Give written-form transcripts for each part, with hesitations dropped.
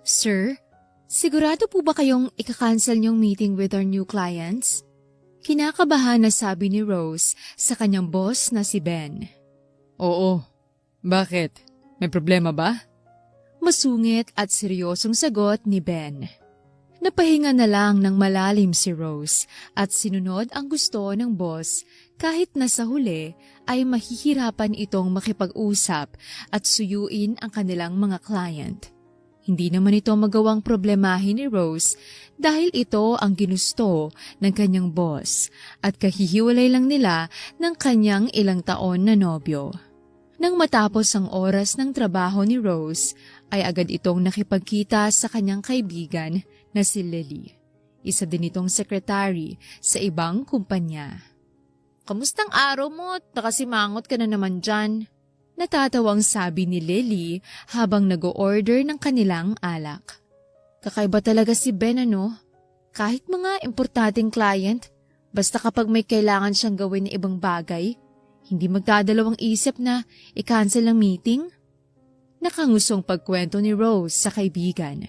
Sir, sigurado po ba kayong ika-cancel niyong meeting with our new clients? Kinakabahan na sabi ni Rose sa kanyang boss na si Ben. Oo. Bakit? May problema ba? Masungit at seryosong sagot ni Ben. Napahinga na lang ng malalim si Rose at sinunod ang gusto ng boss kahit na sa huli ay mahihirapan itong makipag-usap at suyuin ang kanilang mga client. Hindi naman ito magawang problemahin ni Rose dahil ito ang ginusto ng kanyang boss at kahihiwalay lang nila ng kanyang ilang taon na nobyo. Nang matapos ang oras ng trabaho ni Rose, ay agad itong nakipagkita sa kanyang kaibigan na si Lily. Isa din itong secretary sa ibang kumpanya. "Kamustang araw mo? Nakasimangot ka na naman dyan." Natatawang sabi ni Lily habang nag-o-order ng kanilang alak. Kakaiba talaga si Ben ano? Kahit mga importanteng client, basta kapag may kailangan siyang gawin na ibang bagay, hindi magdadalawang isip na i-cancel ang meeting? Nakangusong pagkwento ni Rose sa kaibigan.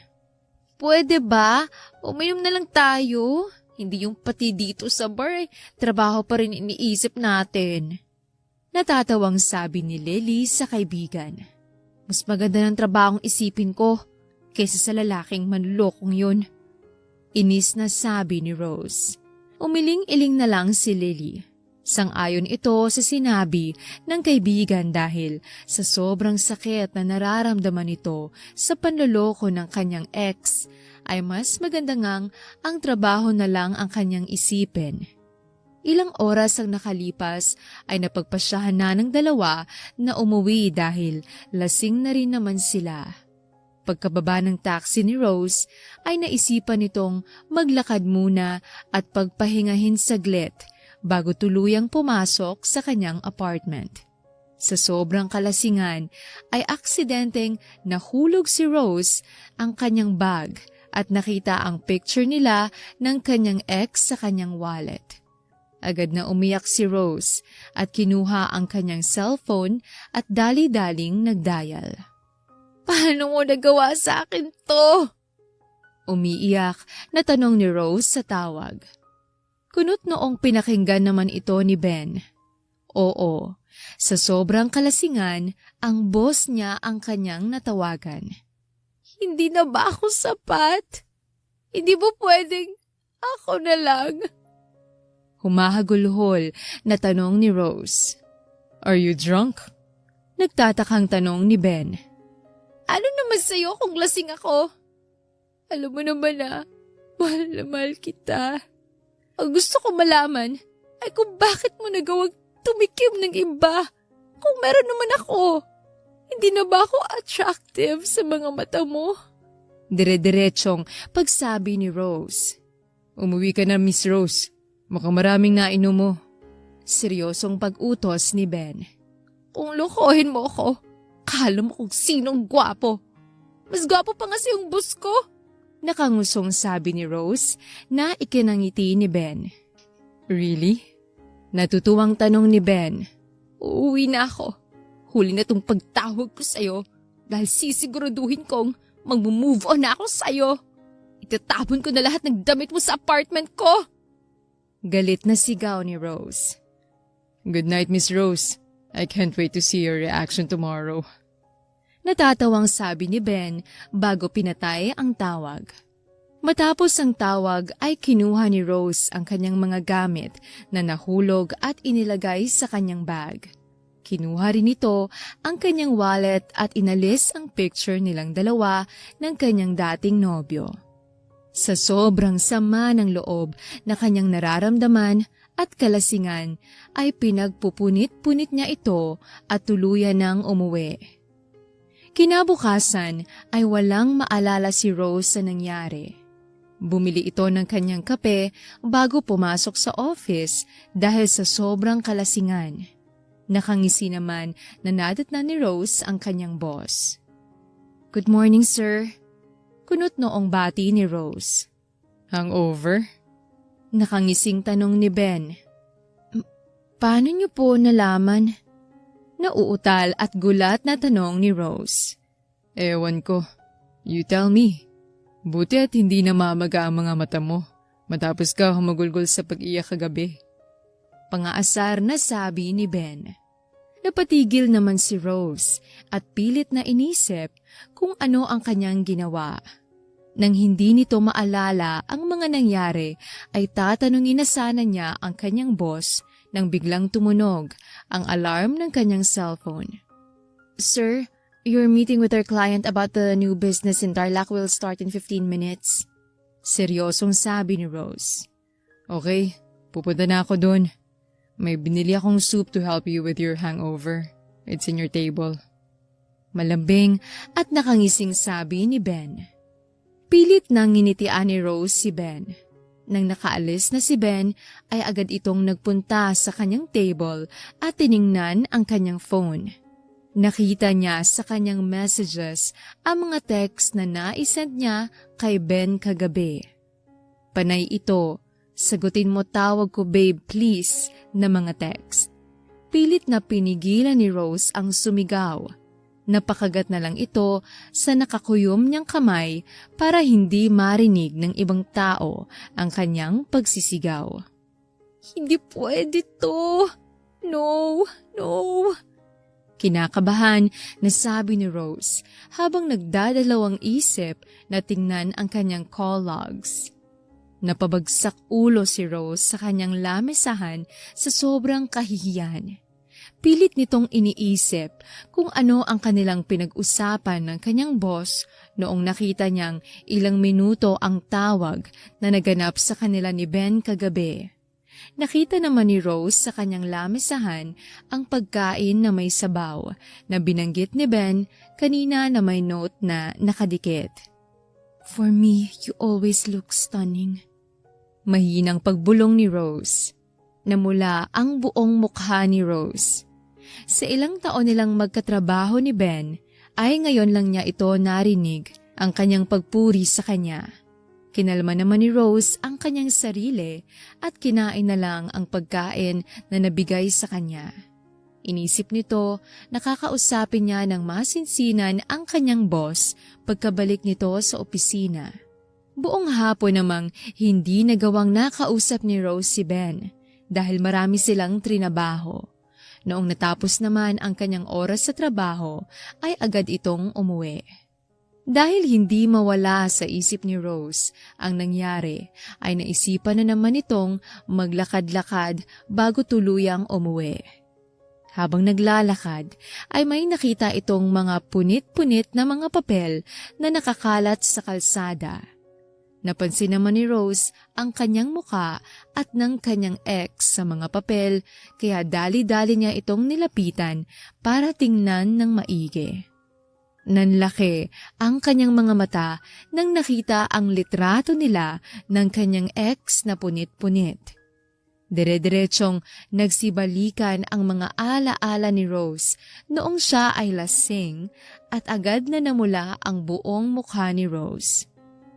"Pwede ba? Uminom na lang tayo. Hindi yung pati dito sa bar, trabaho pa rin iniisip natin." Natatawang sabi ni Lily sa kaibigan. "Mas maganda ng trabahong isipin ko kaysa sa lalaking manlolokong yun." Inis na sabi ni Rose. Umiling-iling na lang si Lily. Sang-ayon ito sa sinabi ng kaibigan dahil sa sobrang sakit na nararamdaman nito sa panloloko ng kanyang ex, ay mas maganda ngang ang trabaho na lang ang kanyang isipin. Ilang oras ang nakalipas ay napagpasyahan na ng dalawa na umuwi dahil lasing na rin naman sila. Pagkababa ng taxi ni Rose ay naisipan nitong maglakad muna at pagpahingahin saglit bago tuluyang pumasok sa kanyang apartment. Sa sobrang kalasingan ay aksidenteng nahulog si Rose ang kanyang bag at nakita ang picture nila ng kanyang ex sa kanyang wallet. Agad na umiyak si Rose at kinuha ang kanyang cellphone at dali-daling nagdial. "Paano mo nagawa sa akin to?" Umiiyak na tanong ni Rose sa tawag. Kunot noong pinakinggan naman ito ni Ben. Oo, sa sobrang kalasingan, ang boss niya ang kanyang natawagan. "Hindi na ba ako sapat? Hindi ba pwedeng ako na lang?" Humahagulhol na tanong ni Rose. Are you drunk? Nagtatakang tanong ni Ben. "Ano naman sa'yo kung lasing ako? Alam mo naman mahal na mahal kita. Ang gusto ko malaman ay kung bakit mo nagawang tumikim ng iba kung meron naman ako. Hindi na ba ako attractive sa mga mata mo?" Dire-diretsong pagsabi ni Rose. Umuwi ka na, Miss Rose. Mukhang maraming nainom mo. Seryosong pag-utos ni Ben. "Kung lokohin mo ako, kala mo kung sinong gwapo. Mas gwapo pa nga yung boss ko." Nakangusong sabi ni Rose na ikinangiti ni Ben. Really? Natutuwang tanong ni Ben. "Uuwi na ako. Huli na tong pagtawag ko sa'yo dahil sisiguraduhin kong mag-move on na ako sa'yo. Itatapon ko na lahat ng damit mo sa apartment ko." Galit na sigaw ni Rose. Good night, Miss Rose. I can't wait to see your reaction tomorrow. Natatawang sabi ni Ben bago pinatay ang tawag. Matapos ang tawag ay kinuha ni Rose ang kanyang mga gamit na nahulog at inilagay sa kanyang bag. Kinuha rin ito ang kanyang wallet at inalis ang picture nilang dalawa ng kanyang dating nobyo. Sa sobrang sama ng loob na kanyang nararamdaman at kalasingan ay pinagpupunit-punit niya ito at tuluyan ng umuwi. Kinabukasan ay walang maalala si Rose sa nangyari. Bumili ito ng kanyang kape bago pumasok sa office dahil sa sobrang kalasingan. Nakangisi naman na nadatnan ni Rose ang kanyang boss. "Good morning, sir." Kunot noong bati ni Rose. "Hangover?" Nakangising tanong ni Ben. "Paano niyo po nalaman?" Nauutal at gulat na tanong ni Rose. Ewan ko. You tell me. Buti at hindi namamaga ang mga mata mo matapos ka humagulgol sa pag-iyak kagabi. Pangaasar na sabi ni Ben. Napatigil naman si Rose at pilit na inisip kung ano ang kanyang ginawa. Nang hindi nito maalala ang mga nangyari ay tatanungin na sana niya ang kanyang boss nang biglang tumunog ang alarm ng kanyang cellphone. Sir, your meeting with our client about the new business in Tarlac will start in 15 minutes. Seryosong sabi ni Rose. Okay, pupunta na ako doon. May binili akong soup to help you with your hangover. It's in your table. Malambing at nakangising sabi ni Ben. Pilit nang nginitian ni Rose si Ben. Nang nakaalis na si Ben, ay agad itong nagpunta sa kanyang table at tiningnan ang kanyang phone. Nakita niya sa kanyang messages ang mga text na naisend niya kay Ben kagabi. Panay ito, sagutin mo tawag ko babe please na mga text. Pilit na pinigilan ni Rose ang sumigaw. Napakagat na lang ito sa nakakuyom niyang kamay para hindi marinig ng ibang tao ang kanyang pagsisigaw. Hindi pwede to! No! No! Kinakabahan na sabi ni Rose habang nagdadalawang isip na tingnan ang kanyang call logs. Napabagsak ulo si Rose sa kanyang lamesahan sa sobrang kahihiyan. Pilit nitong iniisip kung ano ang kanilang pinag-usapan ng kanyang boss noong nakita niyang ilang minuto ang tawag na naganap sa kanila ni Ben kagabi. Nakita naman ni Rose sa kanyang lamesahan ang pagkain na may sabaw na binanggit ni Ben kanina na may note na nakadikit. For me, you always look stunning. Mahinang pagbulong ni Rose. Namula ang buong mukha ni Rose. Sa ilang taon nilang magkatrabaho ni Ben, ay ngayon lang niya ito narinig ang kanyang pagpuri sa kanya. Kinalma naman ni Rose ang kanyang sarili at kinain na lang ang pagkain na nabigay sa kanya. Inisip nito, nakakausapin niya ng masinsinan ang kanyang boss pagkabalik nito sa opisina. Buong hapon namang hindi nagawang nakausap ni Rose si Ben dahil marami silang trinabaho. Noong natapos naman ang kanyang oras sa trabaho, ay agad itong umuwi. Dahil hindi mawala sa isip ni Rose ang nangyari, ay naisipan na naman itong maglakad-lakad bago tuluyang umuwi. Habang naglalakad, ay may nakita itong mga punit-punit na mga papel na nakakalat sa kalsada. Napansin naman ni Rose ang kanyang muka at ng kanyang ex sa mga papel, kaya dali-dali niya itong nilapitan para tingnan ng maigi. Nanlaki ang kanyang mga mata nang nakita ang litrato nila ng kanyang ex na punit-punit. Dire-diretsong nagsibalikan ang mga ala-ala ni Rose noong siya ay lasing at agad na namula ang buong mukha ni Rose.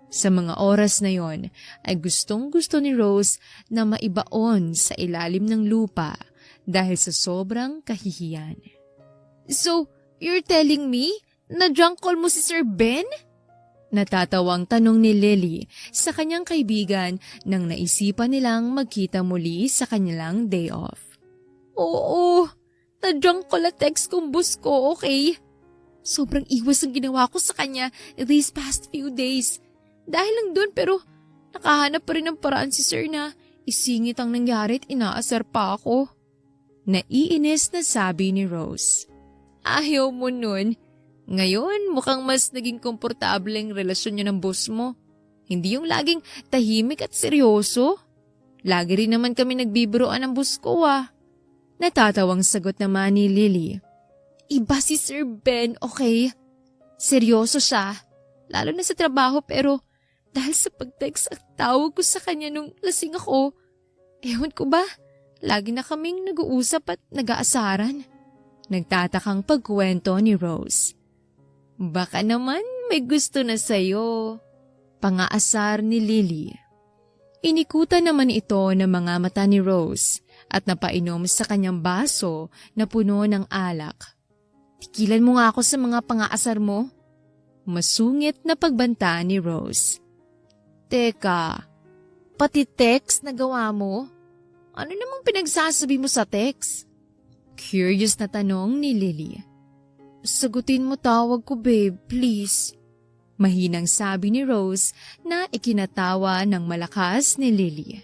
Sa mga oras na yon ay gustong-gusto ni Rose na maibaon sa ilalim ng lupa dahil sa sobrang kahihiyan. So, you're telling me na drunk call mo si Sir Ben? Natatawang tanong ni Lily sa kanyang kaibigan nang naisipan nilang magkita muli sa kanilang day off. Oo, na-drunk call at text kong boss ko, okay? Sobrang iwas ang ginawa ko sa kanya these past few days. Dahil lang doon pero nakahanap pa rin ng paraan si Sir na isingit ang nangyari at inaasar pa ako. Naiinis na sabi ni Rose. Ayaw mo nun. Ngayon mukhang mas naging komportable ang relasyon niyo ng boss mo. Hindi yung laging tahimik at seryoso. Lagi rin naman kami nagbibiroan ng boss ko Natatawang sagot naman ni Lily. Iba si Sir Ben, okay? Seryoso siya. Lalo na sa trabaho pero dahil sa pag-text at tawag ko sa kanya nung lasing ako, ewan ko ba, lagi na kaming nag-uusap at nag-aasaran. Nagtatakang pagkwento ni Rose. Baka naman may gusto na sa'yo. Pangaasar ni Lily. Inikutan naman ito ng mga mata ni Rose at napainom sa kanyang baso na puno ng alak. Tigilan mo nga ako sa mga pangaasar mo. Masungit na pagbanta ni Rose. Teka, pati text na gawa mo? Ano namang pinagsasabi mo sa text? Curious na tanong ni Lily. Sagutin mo tawag ko, babe, please. Mahinang sabi ni Rose na ikinatawa ng malakas ni Lily.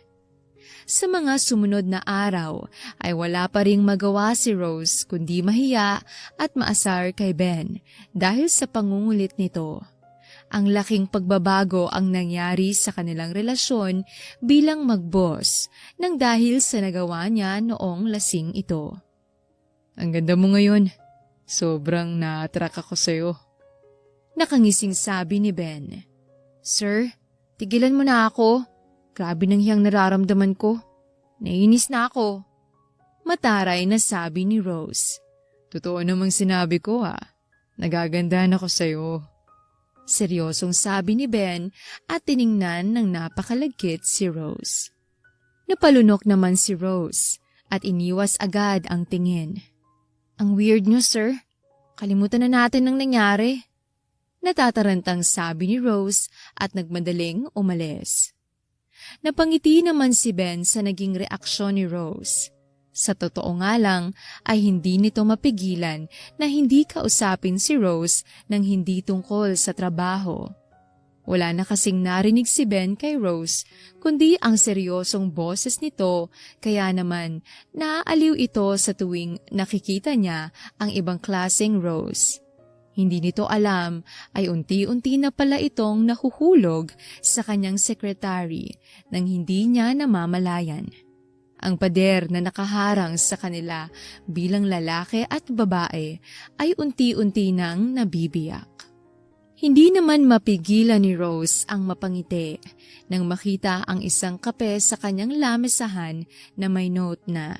Sa mga sumunod na araw ay wala pa ring magawa si Rose kundi mahiya at maasar kay Ben dahil sa pangungulit nito. Ang laking pagbabago ang nangyari sa kanilang relasyon bilang mag-boss nang dahil sa nagawa niya noong lasing ito. Ang ganda mo ngayon. Sobrang na-attract ako sa'yo. Nakangising sabi ni Ben. Sir, tigilan mo na ako. Grabe nang hiyang nararamdaman ko. Nainis na ako. Mataray na sabi ni Rose. Totoo namang sinabi ko Nagagandahan ako sa'yo. Seryosong sabi ni Ben at tiningnan ng napakalagkit si Rose. Napalunok naman si Rose at iniwas agad ang tingin. Ang weird niyo, sir. Kalimutan na natin ang nangyari. Natatarantang sabi ni Rose at nagmadaling umalis. Napangiti naman si Ben sa naging reaksyon ni Rose. Sa totoo nga lang ay hindi nito mapigilan na hindi kausapin si Rose nang hindi tungkol sa trabaho. Wala na kasing narinig si Ben kay Rose kundi ang seryosong boses nito kaya naman naaaliw ito sa tuwing nakikita niya ang ibang klaseng Rose. Hindi nito alam ay unti-unti na pala itong nahuhulog sa kanyang sekretary nang hindi niya namamalayan. Ang pader na nakaharang sa kanila bilang lalaki at babae ay unti-unti nang nabibiyak. Hindi naman mapigilan ni Rose ang mapangiti nang makita ang isang kape sa kanyang lamesahan na may note na,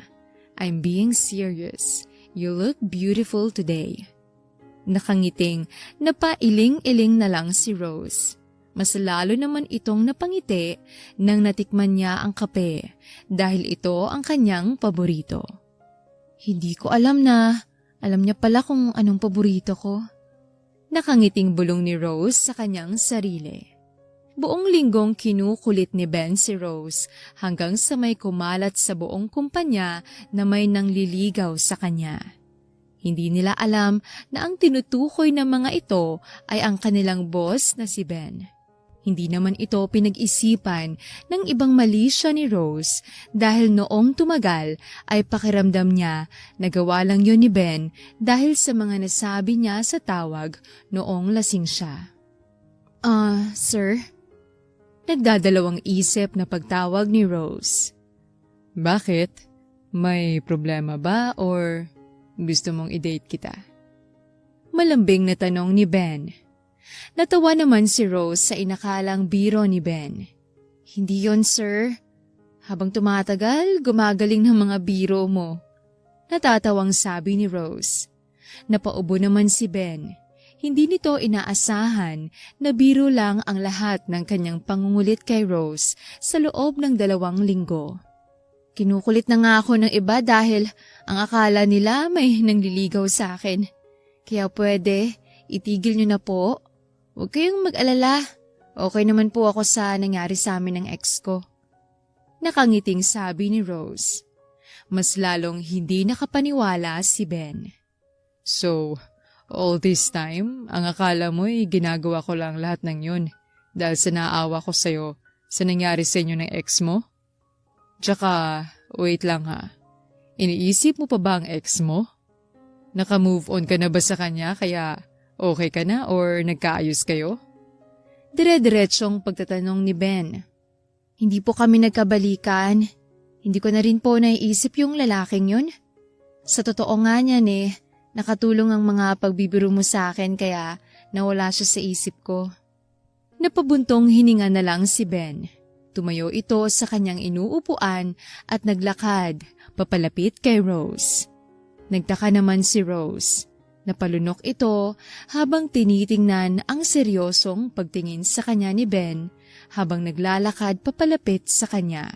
I'm being serious. You look beautiful today. Nakangiting napailing-iling na lang si Rose. Mas lalo naman itong napangiti nang natikman niya ang kape dahil ito ang kanyang paborito. Hindi ko alam niya pala kung anong paborito ko. Nakangiting bulong ni Rose sa kanyang sarili. Buong linggong kinukulit ni Ben si Rose hanggang sa may kumalat sa buong kumpanya na may nangliligaw sa kanya. Hindi nila alam na ang tinutukoy ng mga ito ay ang kanilang boss na si Ben. Hindi naman ito pinag-isipan ng ibang mali siya ni Rose dahil noong tumagal ay pakiramdam niya na gawa lang yun ni Ben dahil sa mga nasabi niya sa tawag noong lasing siya. Sir? Nagdadalawang isip na pagtawag ni Rose. Bakit? May problema ba or gusto mong i-date kita? Malambing na tanong ni Ben. Natawa naman si Rose sa inakalang biro ni Ben. Hindi yon, sir. Habang tumatagal, gumagaling ng mga biro mo. Natatawang sabi ni Rose. Napaubo naman si Ben. Hindi nito inaasahan na biro lang ang lahat ng kanyang pangungulit kay Rose sa loob ng 2 linggo. Kinukulit na nga ako ng iba dahil ang akala nila may nangliligaw sa akin. Kaya pwede, itigil niyo na po. Huwag kayong mag-alala. Okay naman po ako sa nangyari sa amin ng ex ko. Nakangiting sabi ni Rose. Mas lalong hindi nakapaniwala si Ben. So, all this time, ang akala mo ay ginagawa ko lang lahat ng yun dahil sa naawa ko sa'yo sa nangyari sa inyo ng ex mo? Tsaka, wait lang iniisip mo pa ba ang ex mo? Naka-move on ka na ba sa kanya kaya okay ka na or nagkaayos kayo? Dire-diretsong pagtatanong ni Ben. Hindi po kami nagkabalikan. Hindi ko na rin po naiisip yung lalaking yun. Sa totoo nga niyan nakatulong ang mga pagbibiro mo sa akin kaya nawala siya sa isip ko. Napabuntong hininga na lang si Ben. Tumayo ito sa kanyang inuupuan at naglakad papalapit kay Rose. Nagtaka naman si Rose. Napalunok ito habang tinitingnan ang seryosong pagtingin sa kanya ni Ben habang naglalakad papalapit sa kanya.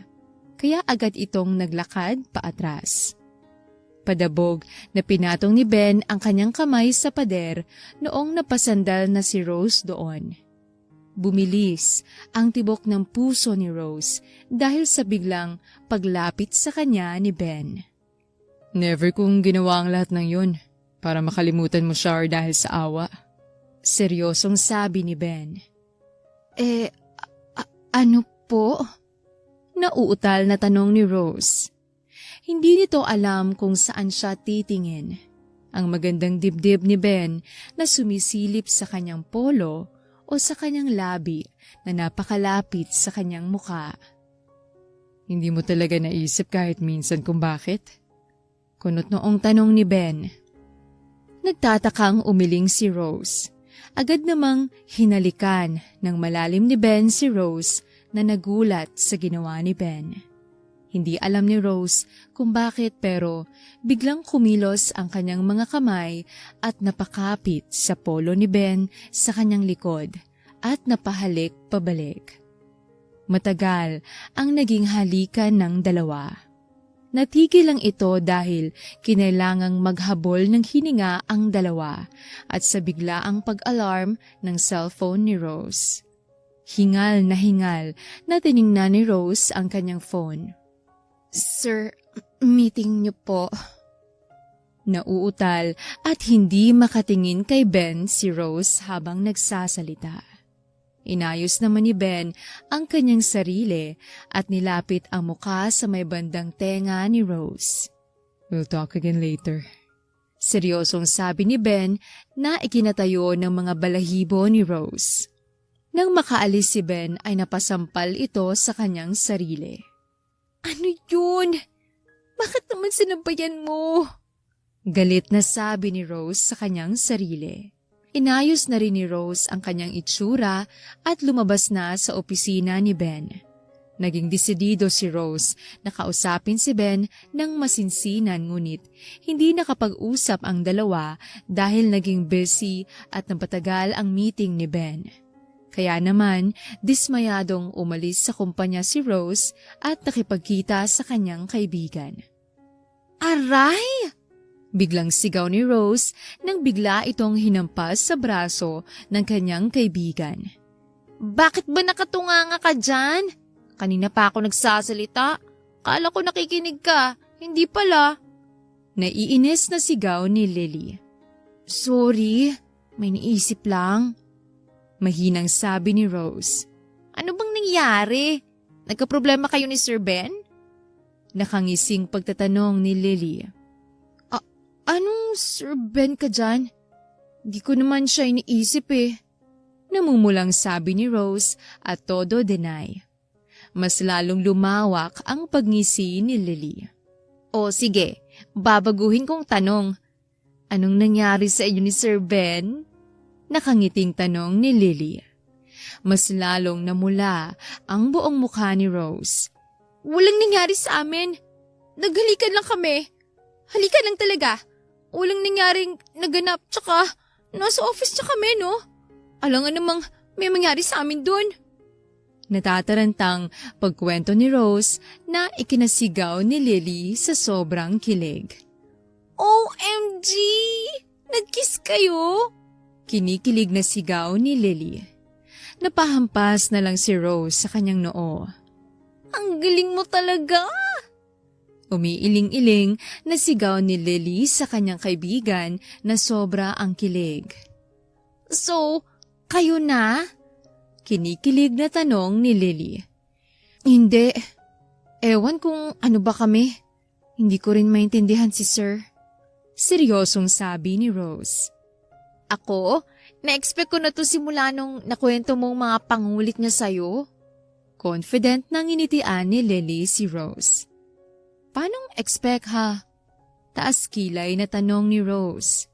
Kaya agad itong naglakad paatras. Padabog na pinatong ni Ben ang kanyang kamay sa pader noong napasandal na si Rose doon. Bumilis ang tibok ng puso ni Rose dahil sa biglang paglapit sa kanya ni Ben. Never kong ginawa ang lahat ng yun para makalimutan mo siya or dahil sa awa. Seryosong sabi ni Ben. Ano po? Nauutal na tanong ni Rose. Hindi nito alam kung saan siya titingin. Ang magandang dibdib ni Ben na sumisilip sa kanyang polo o sa kanyang labi na napakalapit sa kanyang muka. Hindi mo talaga naisip kahit minsan kung bakit? Kunot noong tanong ni Ben. Nagtatakang umiling si Rose. Agad namang hinalikan ng malalim ni Ben si Rose na nagulat sa ginawa ni Ben. Hindi alam ni Rose kung bakit pero biglang kumilos ang kanyang mga kamay at napakapit sa polo ni Ben sa kanyang likod at napahalik pabalik. Matagal ang naging halikan ng dalawa. Natigil lang ito dahil kinailangang maghabol ng hininga ang dalawa at sa biglaang pag-alarm ng cellphone ni Rose. Hingal na tiningnan ni Rose ang kanyang phone. Sir, meeting niyo po. Nauutal at hindi makatingin kay Ben si Rose habang nagsasalita. Inayos naman ni Ben ang kanyang sarili at nilapit ang muka sa may bandang tenga ni Rose. We'll talk again later. Seryosong sabi ni Ben na ikinatayo ng mga balahibo ni Rose. Nang makaalis si Ben ay napasampal ito sa kanyang sarili. Ano yun? Bakit naman sinabayan mo? Galit na sabi ni Rose sa kanyang sarili. Inayos na rin ni Rose ang kanyang itsura at lumabas na sa opisina ni Ben. Naging desidido si Rose na kausapin si Ben ng masinsinan ngunit hindi nakapag-usap ang dalawa dahil naging busy at napatagal ang meeting ni Ben. Kaya naman, dismayadong umalis sa kumpanya si Rose at nakipagkita sa kanyang kaibigan. Aray! Biglang sigaw ni Rose nang bigla itong hinampas sa braso ng kanyang kaibigan. Bakit ba nakatunganga ka dyan? Kanina pa ako nagsasalita. Kala ko nakikinig ka. Hindi pala. Naiinis na sigaw ni Lily. Sorry, may naisip lang. Mahinang sabi ni Rose. Ano bang nangyari? Nagkaproblema kayo ni Sir Ben? Nakangising pagtatanong ni Lily. Anong Sir Ben ka dyan? Di ko naman siya iniisip eh. Namumulang sabi ni Rose at todo deny. Mas lalong lumawak ang pagngisi ni Lily. O sige, babaguhin kong tanong. Anong nangyari sa inyo ni Sir Ben? Nakangiting tanong ni Lily. Mas lalong namula ang buong mukha ni Rose. Walang nangyari sa amin. Naghalikan lang kami. Halikan lang talaga. Walang nangyaring naganap tsaka nasa office niya kami, no? Alangan namang may mangyari sa amin dun. Natatarantang pagkwento ni Rose na ikinasigaw ni Lily sa sobrang kilig. OMG! Nag-kiss kayo? Kinikilig na sigaw ni Lily. Napahampas na lang si Rose sa kanyang noo. Ang galing mo talaga! Umiiling-iling na sigaw ni Lily sa kanyang kaibigan na sobra ang kilig. So, kayo na? Kinikilig na tanong ni Lily. Hindi. Ewan kung ano ba kami. Hindi ko rin maintindihan si Sir. Seryosong sabi ni Rose. Ako? Na-expect ko na to simula nung nakwento mong mga pangulit niya sa'yo. Confident nang initian ni Lily si Rose. Paanong expect ha? Taas kilay na tanong ni Rose.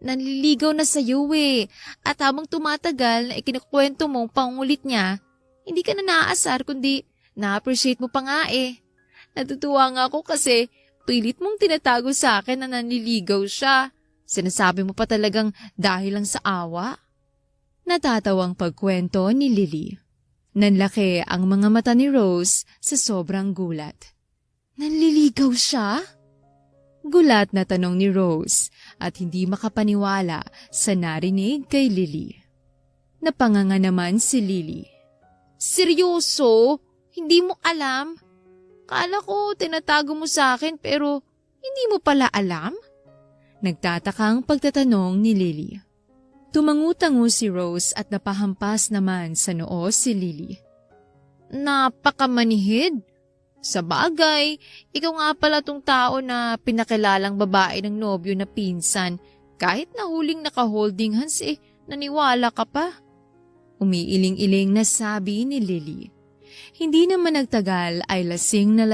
Nanliligaw na sa'yo eh. At habang tumatagal na ikinukwento mong pangulit niya, hindi ka na naaasar kundi na-appreciate mo pa nga eh. Natutuwa nga ako kasi pilit mong tinatago sa akin na nanliligaw siya. Sinasabi mo pa talagang dahil lang sa awa. Natatawang pagkwento ni Lily. Nanlaki ang mga mata ni Rose sa sobrang gulat. Nanliligaw siya? Gulat na tanong ni Rose at hindi makapaniwala sa narinig kay Lily. Napanganga naman si Lily. Seryoso? Hindi mo alam? Kala ko tinatago mo sa akin pero hindi mo pala alam? Nagtatakang pagtatanong ni Lily. Tumangutango si Rose at napahampas naman sa noo si Lily. Napakamanihid. Sa bagay, ikaw nga pala tong tao na pinakilalang babae ng nobyo na pinsan. Kahit na huling naka-holding hands naniwala ka pa. Umiiling-iling na sabi ni Lily. Hindi naman nagtagal ay lasing na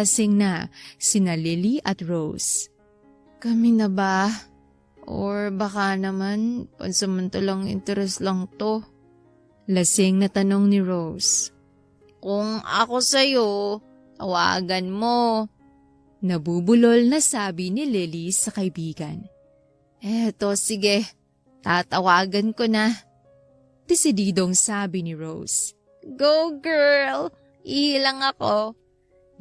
sina Lily at Rose. Kami na ba? Or baka naman pansamantalang interes lang to? Lasing na tanong ni Rose. Kung ako sa'yo, tawagan mo. Nabubulol na sabi ni Lily sa kaibigan. Eto sige, tatawagan ko na. Desididong sabi ni Rose. Go girl, ihilang ako.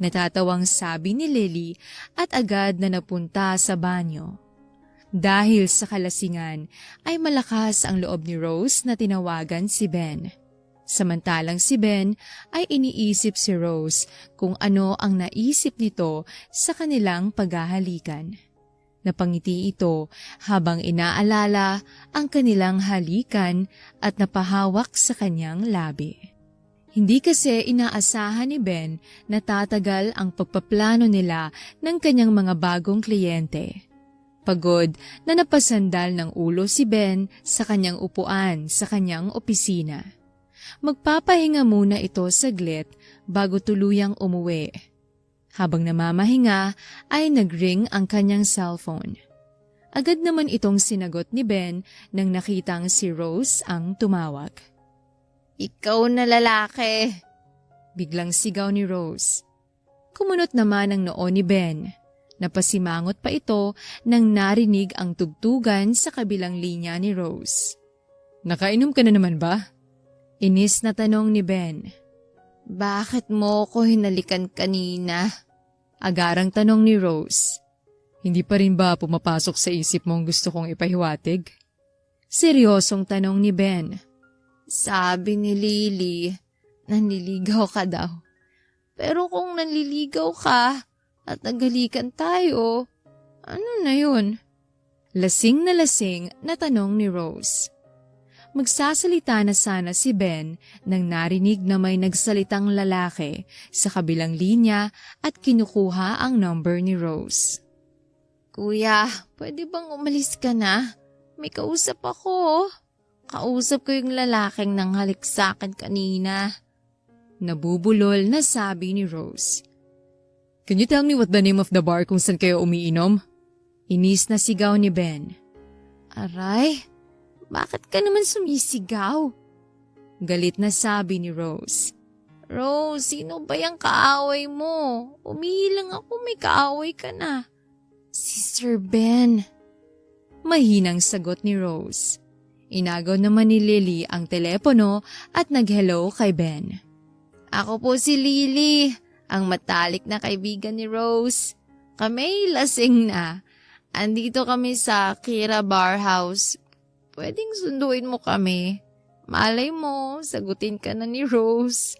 Natatawang sabi ni Lily at agad na napunta sa banyo. Dahil sa kalasingan ay malakas ang loob ni Rose na tinawagan si Ben. Samantalang si Ben ay iniisip si Rose kung ano ang naisip nito sa kanilang paghahalikan. Napangiti ito habang inaalala ang kanilang halikan at napahawak sa kanyang labi. Hindi kasi inaasahan ni Ben na tatagal ang pagpaplano nila ng kanyang mga bagong kliyente. Pagod na napasandal ng ulo si Ben sa kanyang upuan sa kanyang opisina. Magpapahinga muna ito saglit bago tuluyang umuwi. Habang namamahinga ay nagring ang kanyang cellphone. Agad naman itong sinagot ni Ben nang nakitang si Rose ang tumawag. Ikaw na lalaki! Biglang sigaw ni Rose. Kumunot naman ang noo ni Ben. Napasimangot pa ito nang narinig ang tugtugan sa kabilang linya ni Rose. Nakainom ka na naman ba? Inis na tanong ni Ben. Bakit mo ko hinalikan kanina? Agarang tanong ni Rose. Hindi pa rin ba pumapasok sa isip mong gusto kong ipahiwatig? Seryosong tanong ni Ben. Sabi ni Lily, nanliligaw ka daw. Pero kung nanliligaw ka at naghalikan tayo, ano na yun? Lasing na tanong ni Rose. Magsasalita na sana si Ben nang narinig na may nagsalitang lalaki sa kabilang linya at kinukuha ang number ni Rose. Kuya, pwede bang umalis ka na? May kausap ako. Kausap ko yung lalaking nanghalik sa akin kanina. Nabubulol na sabi ni Rose. Can you tell me what the name of the bar kung saan kayo umiinom? Inis na sigaw ni Ben. Aray, bakit ka naman sumisigaw? Galit na sabi ni Rose. Rose, sino ba yung kaaway mo? Umihilang ako, may kaaway ka na. Si Sir Ben. Mahinang sagot ni Rose. Inagaw naman ni Lily ang telepono at nag-hello kay Ben. Ako po si Lily, ang matalik na kaibigan ni Rose. Kami lasing na. Andito kami sa Kira Bar House. Pwedeng sunduin mo kami. Malay mo, sagutin ka na ni Rose.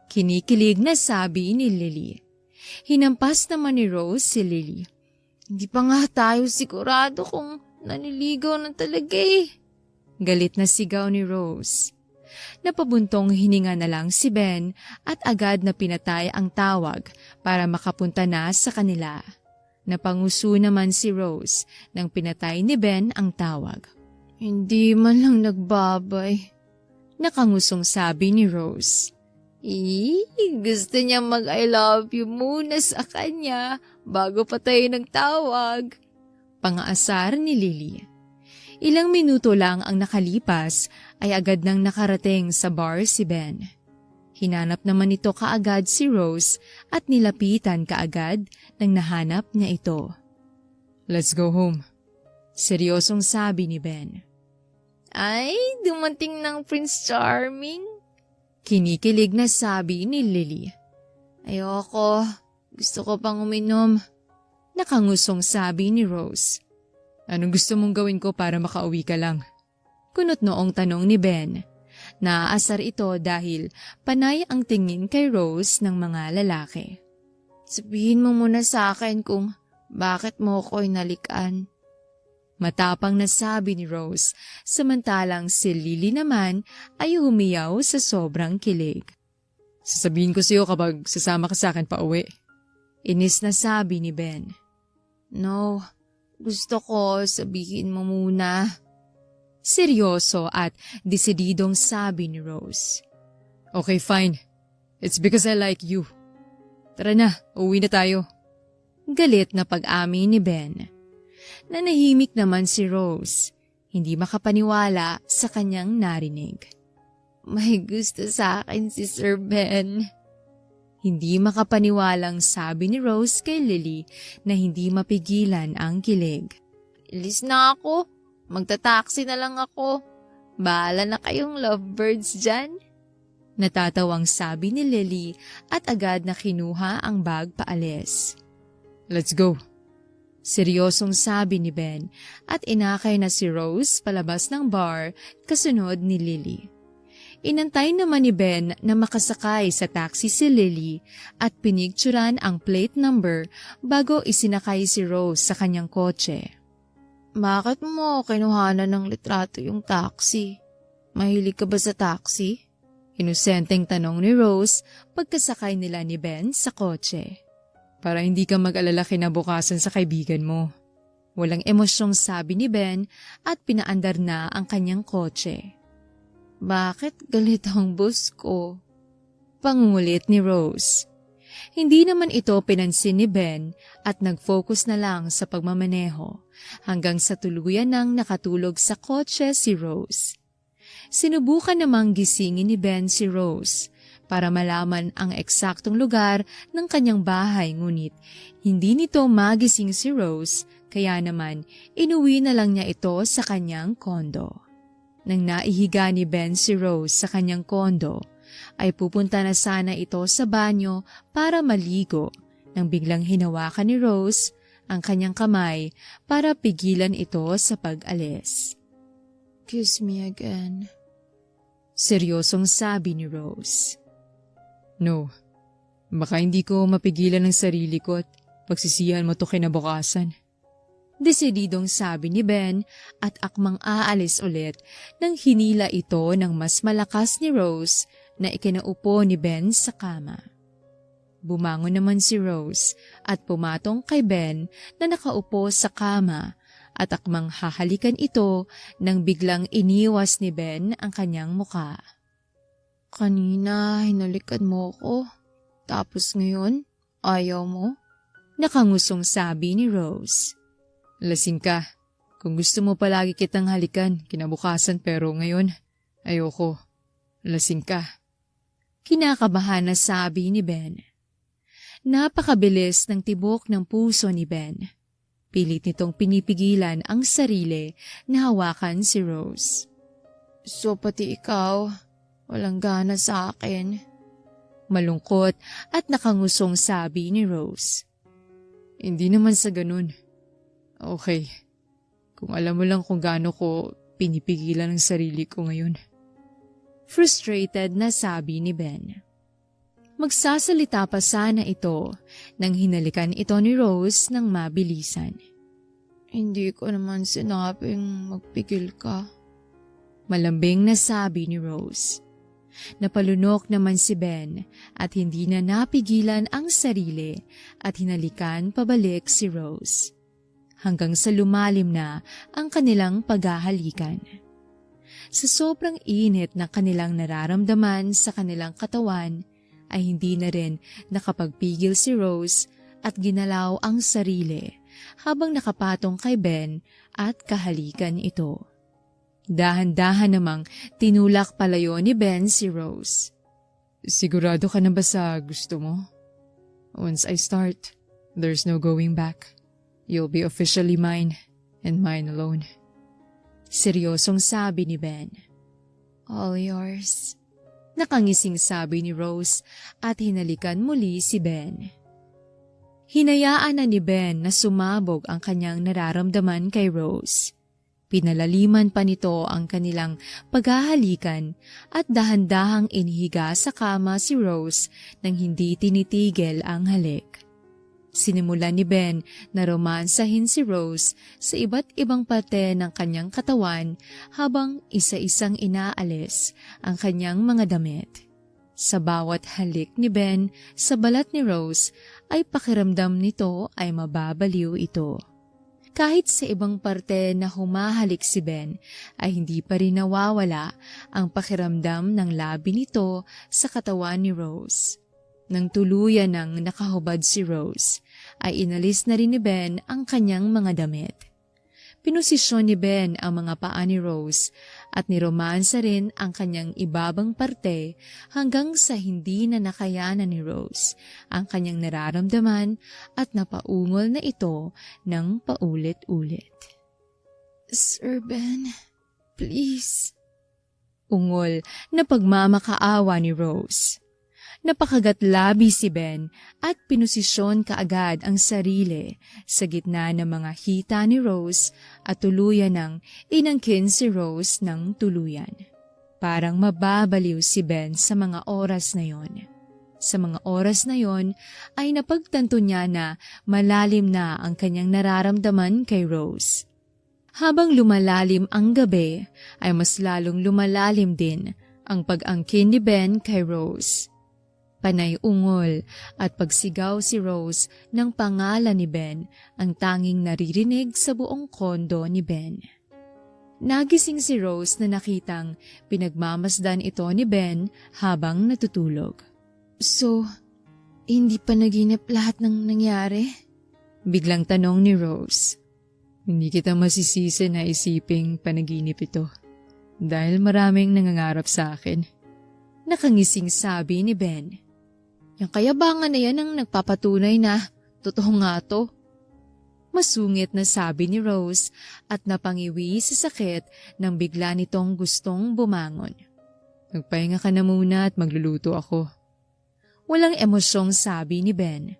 Kinikilig na sabi ni Lily. Hinampas naman ni Rose si Lily. Hindi pa nga tayo sigurado kung naniligaw na talaga eh. Galit na sigaw ni Rose. Napabuntong hininga na lang si Ben at agad na pinatay ang tawag para makapunta na sa kanila. Napanguso naman si Rose nang pinatay ni Ben ang tawag. Hindi man lang nagbabay. Nakangusong sabi ni Rose. Gusto niya mag-I love you muna sa kanya bago patayin ng tawag. Pangaasar ni Lily. Ilang minuto lang ang nakalipas ay agad nang nakarating sa bar si Ben. Hinanap naman ito kaagad si Rose at nilapitan kaagad nang nahanap niya ito. Let's go home. Seryosong sabi ni Ben. Ay, dumating ng Prince Charming. Kinikilig na sabi ni Lily. Ayoko, gusto ko pang uminom. Nakangusong sabi ni Rose. Anong gusto mong gawin ko para makauwi ka lang? Kunot noong tanong ni Ben. Naaasar ito dahil panay ang tingin kay Rose ng mga lalaki. Sabihin mo muna sa akin kung bakit mo ko inalikan. Matapang na sabi ni Rose, samantalang si Lily naman ay humiyaw sa sobrang kilig. Sasabihin ko sa'yo kapag sasama ka sa akin pa uwi. Inis na sabi ni Ben. No, gusto ko sabihin mo muna. Seryoso at desididong sabi ni Rose. Okay, fine. It's because I like you. Tara na, uwi na tayo. Galit na pag-amin ni Ben. Nanahimik naman si Rose, hindi makapaniwala sa kanyang narinig. May gusto sa akin si Sir Ben. Hindi makapaniwalang sabi ni Rose kay Lily na hindi mapigilan ang kilig. Ilis na ako. Magta-taxi na lang ako. Bahala na kayong lovebirds dyan. Natatawang sabi ni Lily at agad na kinuha ang bag paalis. Let's go. Seryosong sabi ni Ben at inakay na si Rose palabas ng bar kasunod ni Lily. Inantay naman ni Ben na makasakay sa taxi si Lily at pinicturan ang plate number bago isinakay si Rose sa kanyang kotse. Bakit mo kinuhanan ng litrato yung taxi? Mahilig ka ba sa taxi? Inusenteng tanong ni Rose pagkasakay nila ni Ben sa kotse. Para hindi ka mag-alala kinabukasan sa kaibigan mo. Walang emosyong sabi ni Ben at pinaandar na ang kanyang kotse. Bakit galit ang boss ko? Pangungulit ni Rose. Hindi naman ito pinansin ni Ben at nag-focus na lang sa pagmamaneho hanggang sa tuluyan nang nakatulog sa kotse si Rose. Sinubukan namang gisingin ni Ben si Rose para malaman ang eksaktong lugar ng kanyang bahay ngunit hindi nito magising si Rose kaya naman inuwi na lang niya ito sa kanyang kondo. Nang naihiga ni Ben si Rose sa kanyang kondo, ay pupunta na sana ito sa banyo para maligo nang biglang hinawakan ni Rose ang kanyang kamay para pigilan ito sa pag-alis. Kiss me again. Seryosong sabi ni Rose. No, baka hindi ko mapigilan ang sarili ko at pagsisihan mo to kinabukasan. Desididong sabi ni Ben at akmang aalis ulit nang hinila ito ng mas malakas ni Rose na ikinaupo ni Ben sa kama. Bumangon naman si Rose at pumatong kay Ben na nakaupo sa kama at akmang hahalikan ito nang biglang iniwas ni Ben ang kanyang muka. Kanina hinalikan mo ko, tapos ngayon ayaw mo? Nakangusong sabi ni Rose. Lasing ka. Kung gusto mo palagi kitang halikan, kinabukasan pero ngayon, ayoko. Lasing ka. Kinakabahan na sabi ni Ben. Napakabilis ng tibok ng puso ni Ben. Pilit nitong pinipigilan ang sarili na hawakan si Rose. So pati ikaw, walang gana sa akin. Malungkot at nakangusong sabi ni Rose. Hindi naman sa ganun. Okay. Kung alam mo lang kung gaano ko pinipigilan ang sarili ko ngayon. Frustrated na sabi ni Ben. Magsasalita pa sana ito nang hinalikan ito ni Rose ng mabilisan. Hindi ko naman sinabing magpigil ka. Malambing na sabi ni Rose. Napalunok naman si Ben at hindi na napigilan ang sarili at hinalikan pabalik si Rose. Hanggang sa lumalim na ang kanilang paghahalikan. Sa sobrang init na kanilang nararamdaman sa kanilang katawan, ay hindi na rin nakapagpigil si Rose at ginalaw ang sarili habang nakapatong kay Ben at kahalikan ito. Dahan-dahan namang tinulak palayo ni Ben si Rose. Sigurado ka na ba sa gusto mo? Once I start, there's no going back. You'll be officially mine and mine alone. Seryosong sabi ni Ben. All yours. Nakangising sabi ni Rose at hinalikan muli si Ben. Hinayaan na ni Ben na sumabog ang kanyang nararamdaman kay Rose. Pinalaliman pa nito ang kanilang paghahalikan at dahan-dahang inihiga sa kama si Rose nang hindi tinitigil ang halik. Sinimulan ni Ben na romansahin si Rose sa iba't ibang parte ng kanyang katawan habang isa-isang inaalis ang kanyang mga damit. Sa bawat halik ni Ben sa balat ni Rose ay pakiramdam nito ay mababaliw ito. Kahit sa ibang parte na humahalik si Ben ay hindi pa rin nawawala ang pakiramdam ng labi nito sa katawan ni Rose. Nang tuluyan ng nakahubad si Rose, ay inalis na rin ni Ben ang kanyang mga damit. Pinosisyon ni Ben ang mga paa ni Rose at niromansa rin ang kanyang ibabang parte hanggang sa hindi na nakayanan ni Rose ang kanyang nararamdaman at napaungol na ito ng paulit-ulit. "Sir Ben, please." Ungol na pagmamakaawa ni Rose. Napakagat-labi si Ben at pinosisyon kaagad ang sarili sa gitna ng mga hita ni Rose at tuluyan ng inangkin si Rose ng tuluyan. Parang mababaliw si Ben sa mga oras na yon. Sa mga oras na yon ay napagtanto niya na malalim na ang kanyang nararamdaman kay Rose. Habang lumalalim ang gabi ay mas lalong lumalalim din ang pag-angkin ni Ben kay Rose. Panay ungol at pagsigaw si Rose ng pangalan ni Ben ang tanging naririnig sa buong kondo ni Ben. Nagising si Rose na nakitang pinagmamasdan ito ni Ben habang natutulog. "So, hindi pa naginip lahat ng nangyari?" Biglang tanong ni Rose. "Hindi kita masisisi na isiping panaginip ito dahil maraming nangangarap sa akin." Nakangising sabi ni Ben. "Yung kayabangan na yan ang nagpapatunay na totoo nga to." Masungit na sabi ni Rose at napangiwi sa sakit nang bigla nitong gustong bumangon. "Magpahinga ka na muna at magluluto ako." Walang emosyong sabi ni Ben.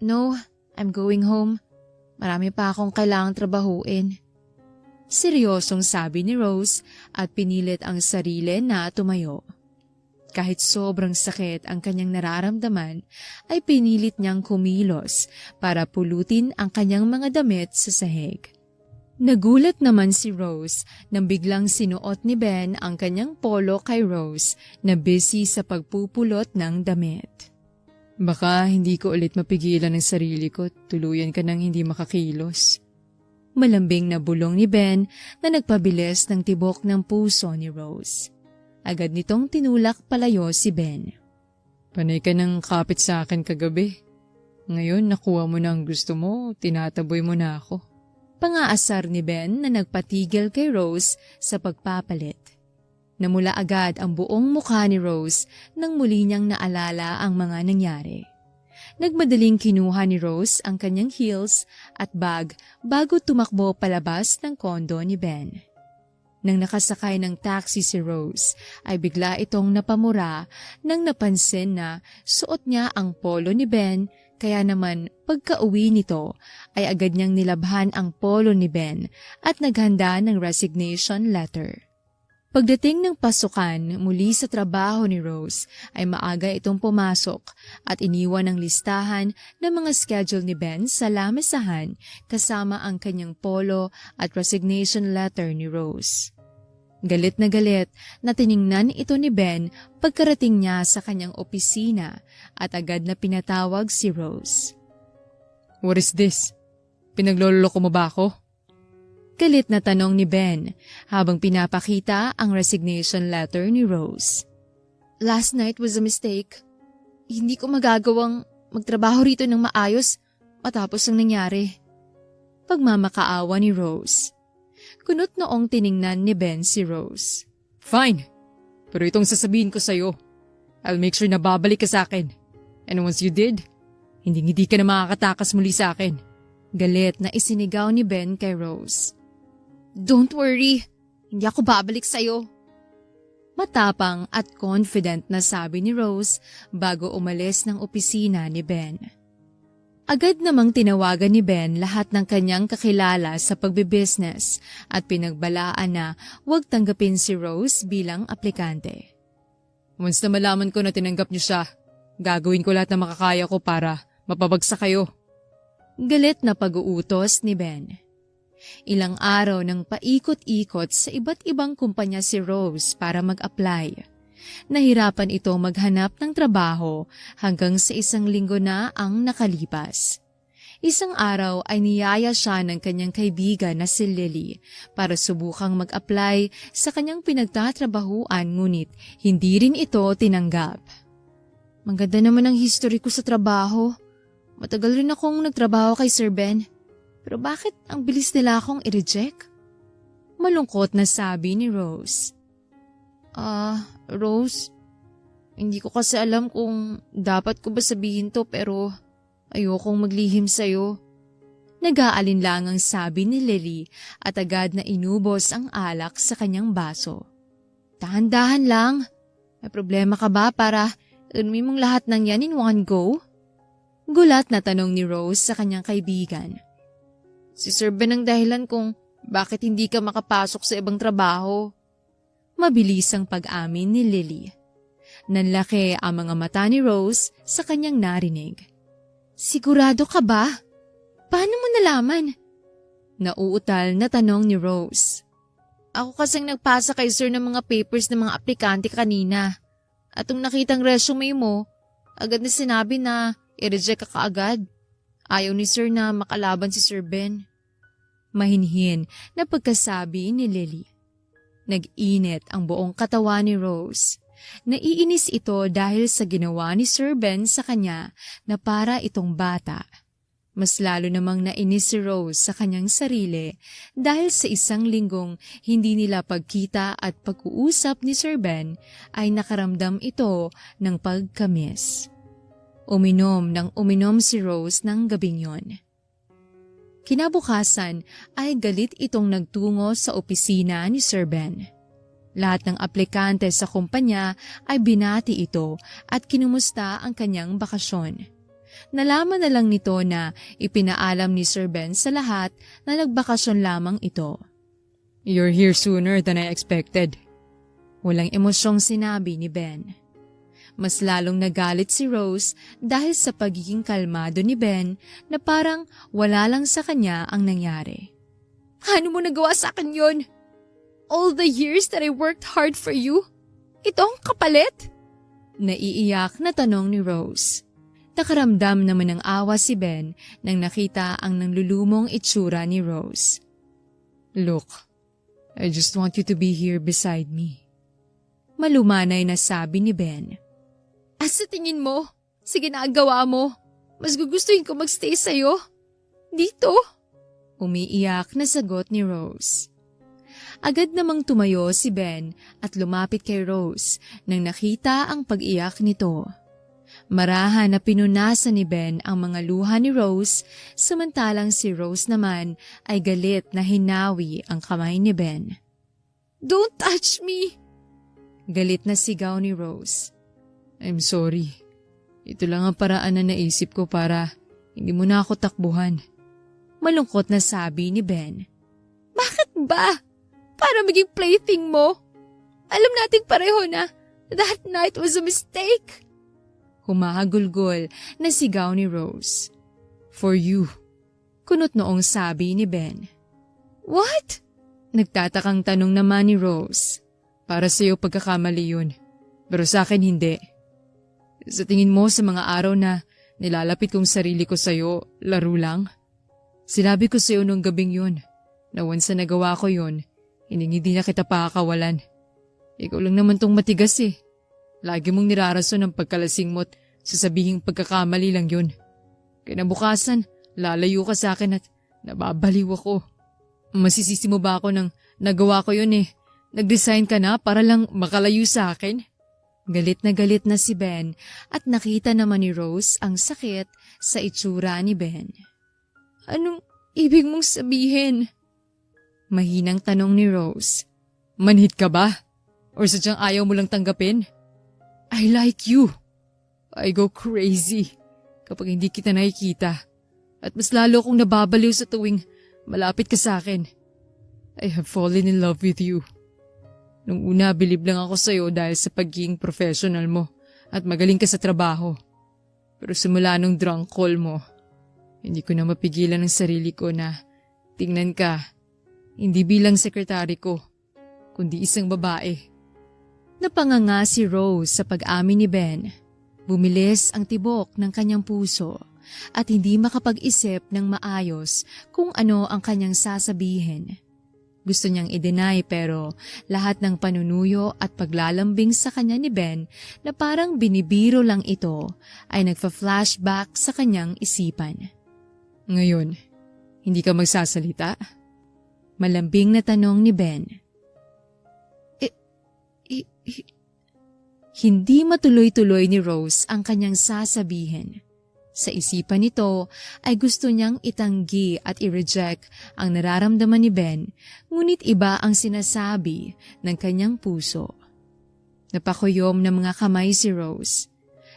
"No, I'm going home. Marami pa akong kailangang trabahuin." Seryosong sabi ni Rose at pinilit ang sarili na tumayo. Kahit sobrang sakit ang kanyang nararamdaman, ay pinilit niyang kumilos para pulutin ang kanyang mga damit sa sahig. Nagulat naman si Rose nang biglang sinuot ni Ben ang kanyang polo kay Rose na busy sa pagpupulot ng damit. "Baka hindi ko ulit mapigilan ang sarili ko, tuluyan ka nang hindi makakilos." Malambing na bulong ni Ben na nagpabilis ng tibok ng puso ni Rose. Agad nitong tinulak palayo si Ben. "Panay ka ng kapit sa akin kagabi. Ngayon nakuha mo na ang gusto mo, tinataboy mo na ako." Pangaasar ni Ben na nagpatigil kay Rose sa pagpapalit. Namula agad ang buong mukha ni Rose nang muli niyang naalala ang mga nangyari. Nagmadaling kinuha ni Rose ang kanyang heels at bag bago tumakbo palabas ng kondo ni Ben. Nang nakasakay ng taxi si Rose, ay bigla itong napamura nang napansin na suot niya ang polo ni Ben, kaya naman pagka-uwi nito ay agad niyang nilabhan ang polo ni Ben at naghanda ng resignation letter. Pagdating ng pasukan muli sa trabaho ni Rose ay maaga itong pumasok at iniwan ang listahan ng mga schedule ni Ben sa lamesahan kasama ang kanyang polo at resignation letter ni Rose. Galit na tiningnan ito ni Ben pagkarating niya sa kanyang opisina at agad na pinatawag si Rose. "What is this? Pinagloloko mo ba ako?" Galit na tanong ni Ben habang pinapakita ang resignation letter ni Rose. "Last night was a mistake. Hindi ko magagawang magtrabaho rito ng maayos matapos ang nangyari." Pagmamakaawa ni Rose. Kunot noong tiningnan ni Ben si Rose. "Fine, pero itong sasabihin ko sa'yo. I'll make sure na babalik ka sa akin. And once you did, hindi ka na makakatakas muli sa akin." Galit na isinigaw ni Ben kay Rose. "Don't worry, hindi ako babalik sa'yo." Matapang at confident na sabi ni Rose bago umalis ng opisina ni Ben. Agad namang tinawagan ni Ben lahat ng kanyang kakilala sa pagbibusiness at pinagbalaan na huwag tanggapin si Rose bilang aplikante. Once na malaman ko na tinanggap niyo siya, gagawin ko lahat na makakaya ko para mapabagsak kayo. Galit na pag-uutos ni Ben. Ilang araw nang paikot-ikot sa iba't ibang kumpanya si Rose para mag-apply. Nahirapan ito maghanap ng trabaho hanggang sa 1 linggo na ang nakalipas. Isang araw ay niyaya siya ng kanyang kaibigan na si Lily para subukang mag-apply sa kanyang pinagtatrabahuan ngunit hindi rin ito tinanggap. Maganda naman ang history ko sa trabaho. Matagal rin akong nagtrabaho kay Sir Ben. Pero bakit ang bilis nila akong i-reject? Malungkot na sabi ni Rose. Rose, hindi ko kasi alam kung dapat ko ba sabihin to pero ayokong maglihim sa'yo. Nag-aalinlangang sabi ni Lily at agad na inubos ang alak sa kanyang baso. Dahan-dahan lang. May problema ka ba para inumin mong lahat ng yan in one go? Gulat na tanong ni Rose sa kanyang kaibigan. Si Sir Ben ang dahilan kung bakit hindi ka makapasok sa ibang trabaho. Mabilis ang pag-amin ni Lily. Nanlaki ang mga mata ni Rose sa kanyang narinig. Sigurado ka ba? Paano mo nalaman? Nauutal na tanong ni Rose. Ako kasing nagpasa kay Sir ng mga papers ng mga aplikante kanina. At nung nakitang resume mo, agad na sinabi na i-reject ka kaagad. Ayaw ni Sir na makalaban si Sir Ben. Mahinhin na pagkasabi ni Lily. Nag-init ang buong katawan ni Rose. Naiinis ito dahil sa ginawa ni Sir Ben sa kanya na para itong bata. Mas lalo namang nainis si Rose sa kanyang sarili dahil sa 1 linggong hindi nila pagkita at pag-uusap ni Sir Ben ay nakaramdam ito ng pagkamis. Uminom ng uminom si Rose ng gabing yon. Kinabukasan ay galit itong nagtungo sa opisina ni Sir Ben. Lahat ng aplikante sa kumpanya ay binati ito at kinumusta ang kanyang bakasyon. Nalaman na lang nito na ipinaalam ni Sir Ben sa lahat na nagbakasyon lamang ito. You're here sooner than I expected. Walang emosyong sinabi ni Ben. Mas lalong nagalit si Rose dahil sa pagiging kalmado ni Ben na parang wala lang sa kanya ang nangyari. Paano mo nagawa sa akin yun? All the years that I worked hard for you? Ito ang kapalit? Naiiyak na tanong ni Rose. Nakaramdam naman ng awa si Ben nang nakita ang nanlulumong itsura ni Rose. Look, I just want you to be here beside me. Malumanay na sabi ni Ben. Sa tingin mo, sa ginagawa mo, mas gugustuhin ko magstay sa'yo? Dito? Umiiyak na sagot ni Rose. Agad namang tumayo si Ben at lumapit kay Rose nang nakita ang pag-iyak nito. Marahan na pinunasan ni Ben ang mga luha ni Rose, samantalang si Rose naman ay galit na hinawi ang kamay ni Ben. Don't touch me! Galit na sigaw ni Rose. I'm sorry. Ito lang ang paraan na naisip ko para hindi mo na ako takbuhan. Malungkot na sabi ni Ben. Bakit ba? Para maging plaything mo? Alam nating pareho na that night was a mistake. Humahagulgol na sigaw ni Rose. For you. Kunot noong sabi ni Ben. What? Nagtatakang tanong naman ni Rose. Para sa'yo pagkakamali yun. Pero sa akin hindi. Sa tingin mo sa mga araw na nilalapit kong sarili ko sa'yo, laro lang? Sinabi ko sa'yo nung gabing yun, na once na nagawa ko yun, hindi na kita pakakawalan. Ikaw lang naman tong matigas eh. Lagi mong nirarason ang pagkalasing mo't sasabihing pagkakamali lang yun. Kinabukasan, lalayo ka sa akin at nababaliw ako. Masisisi mo ba ako nang nagawa ko yun eh? Nag-resign ka na para lang makalayo sa akin? Galit na si Ben at nakita naman ni Rose ang sakit sa itsura ni Ben. Anong ibig mong sabihin? Mahinang tanong ni Rose. Manhid ka ba? Or sadyang ayaw mo lang tanggapin? I like you. I go crazy kapag hindi kita nakikita. At mas lalo kong nababaliw sa tuwing malapit ka sa akin. I have fallen in love with you. Nung una, bilib lang ako sa'yo dahil sa pagiging professional mo at magaling ka sa trabaho. Pero simula nung drunk call mo, hindi ko na mapigilan ang sarili ko na tingnan ka, hindi bilang sekretary ko, kundi isang babae. Napanganga si Rose sa pag-amin ni Ben. Bumilis ang tibok ng kanyang puso at hindi makapag-isip ng maayos kung ano ang kanyang sasabihin. Gusto niyang i-deny pero lahat ng panunuyo at paglalambing sa kanya ni Ben na parang binibiro lang ito ay nagfa-flashback sa kanyang isipan. Ngayon, hindi ka magsasalita? Malambing na tanong ni Ben. Hindi matuloy-tuloy ni Rose ang kanyang sasabihin. Sa isipan nito ay gusto niyang itanggi at i-reject ang nararamdaman ni Ben, ngunit iba ang sinasabi ng kanyang puso. Napakuyom ng mga kamay si Rose.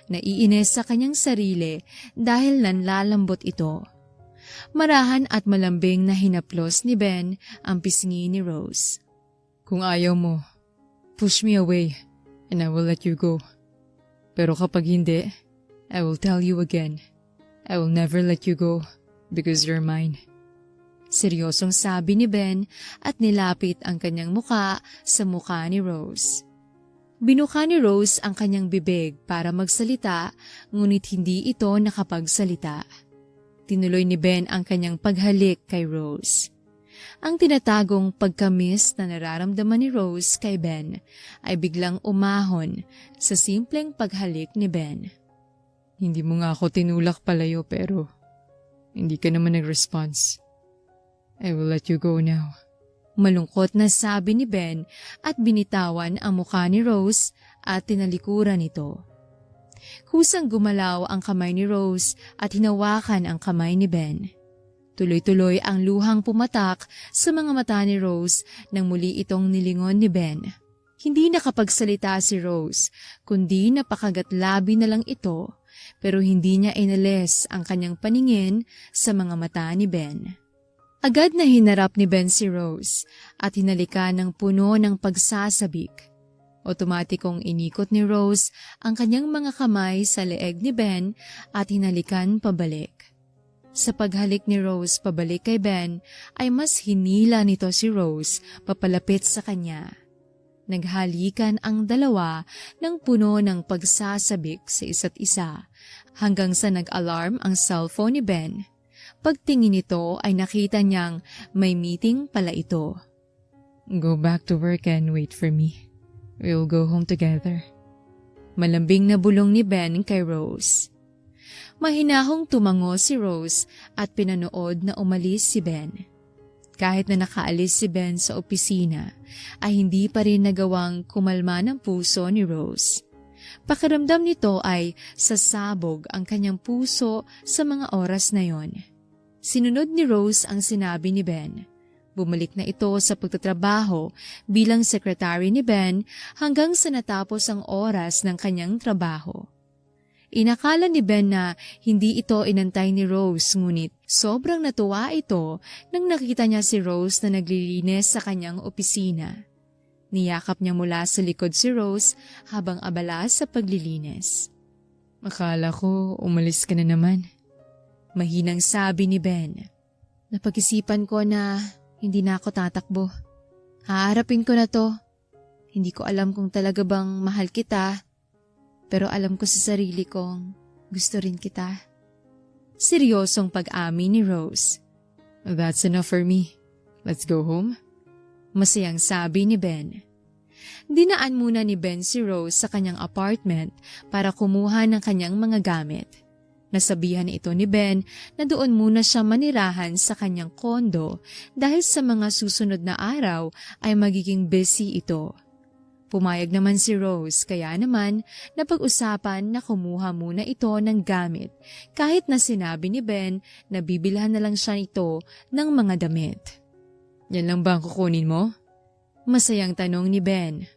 Naiinis sa kanyang sarili dahil nanlalambot ito. Marahan at malambing na hinaplos ni Ben ang pisngi ni Rose. Kung ayaw mo, push me away and I will let you go. Pero kapag hindi, I will tell you again. I will never let you go because you're mine. Seryosong sabi ni Ben at nilapit ang kanyang muka sa muka ni Rose. Binuka ni Rose ang kanyang bibig para magsalita, ngunit hindi ito nakapagsalita. Tinuloy ni Ben ang kanyang paghalik kay Rose. Ang tinatagong pagkamis na nararamdaman ni Rose kay Ben ay biglang umahon sa simpleng paghalik ni Ben. Hindi mo nga ako tinulak palayo pero hindi ka naman nag-response. I will let you go now. Malungkot na sabi ni Ben at binitawan ang mukha ni Rose at tinalikuran ito. Kusang gumalaw ang kamay ni Rose at hinawakan ang kamay ni Ben. Tuloy-tuloy ang luhang pumatak sa mga mata ni Rose nang muli itong nilingon ni Ben. Hindi nakapagsalita si Rose, kundi napakagatlabi na lang ito, pero hindi niya inalis ang kanyang paningin sa mga mata ni Ben. Agad na hinarap ni Ben si Rose at hinalikan ng puno ng pagsasabik. Otomatikong inikot ni Rose ang kanyang mga kamay sa leeg ni Ben at hinalikan pabalik. Sa paghalik ni Rose pabalik kay Ben ay mas hinila nito si Rose papalapit sa kanya. Naghalikan ang dalawa ng puno ng pagsasabik sa isa't isa hanggang sa nag-alarm ang cellphone ni Ben. Pagtingin nito ay nakita niyang may meeting pala ito. Go back to work and wait for me. We'll go home together. Malambing na bulong ni Ben kay Rose. Mahinahong tumango si Rose at pinanood na umalis si Ben. Kahit na nakaalis si Ben sa opisina, ay hindi pa rin nagawang kumalma ng puso ni Rose. Pakiramdam nito ay sasabog ang kanyang puso sa mga oras na yon. Sinunod ni Rose ang sinabi ni Ben. Bumalik na ito sa pagtatrabaho bilang sekretary ni Ben hanggang sa natapos ang oras ng kanyang trabaho. Inakala ni Ben na hindi ito inantay ni Rose, ngunit sobrang natuwa ito nang nakita niya si Rose na naglilinis sa kanyang opisina. Niyakap niya mula sa likod si Rose habang abala sa paglilinis. Akala ko umalis ka na naman. Mahinang sabi ni Ben. Napag-isipan ko na hindi na ako tatakbo. Haharapin ko na to. Hindi ko alam kung talaga bang mahal kita. Pero alam ko sa sarili kong gusto rin kita. Seryosong pag-amin ni Rose. That's enough for me. Let's go home. Masayang sabi ni Ben. Dinaan muna ni Ben si Rose sa kanyang apartment para kumuha ng kanyang mga gamit. Nasabihan ito ni Ben na doon muna siya manirahan sa kanyang kondo dahil sa mga susunod na araw ay magiging busy ito. Pumayag naman si Rose kaya naman napag-usapan na kumuha muna ito ng gamit kahit na sinabi ni Ben na bibilhan na lang siya nito ng mga damit. Yan lang ba ang kukunin mo? Masayang tanong ni Ben.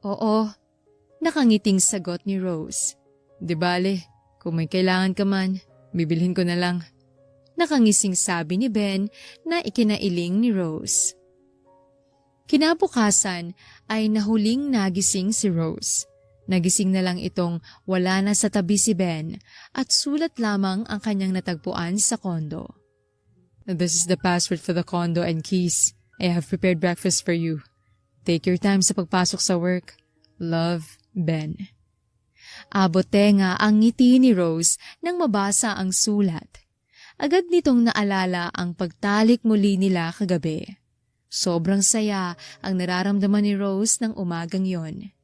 Oo, nakangiting sagot ni Rose. Di bale, kung may kailangan ka man, bibilhin ko na lang. Nakangising sabi ni Ben na ikinailing ni Rose. Kinabukasan ay nahuling nagising si Rose. Nagising na lang itong wala na sa tabi si Ben at sulat lamang ang kanyang natagpuan sa kondo. This is the password for the condo and keys. I have prepared breakfast for you. Take your time sa pagpasok sa work. Love, Ben. Abot tenga ang ngiti ni Rose nang mabasa ang sulat. Agad nitong naalala ang pagtalik muli nila kagabi. Sobrang saya ang nararamdaman ni Rose ng umagang yon.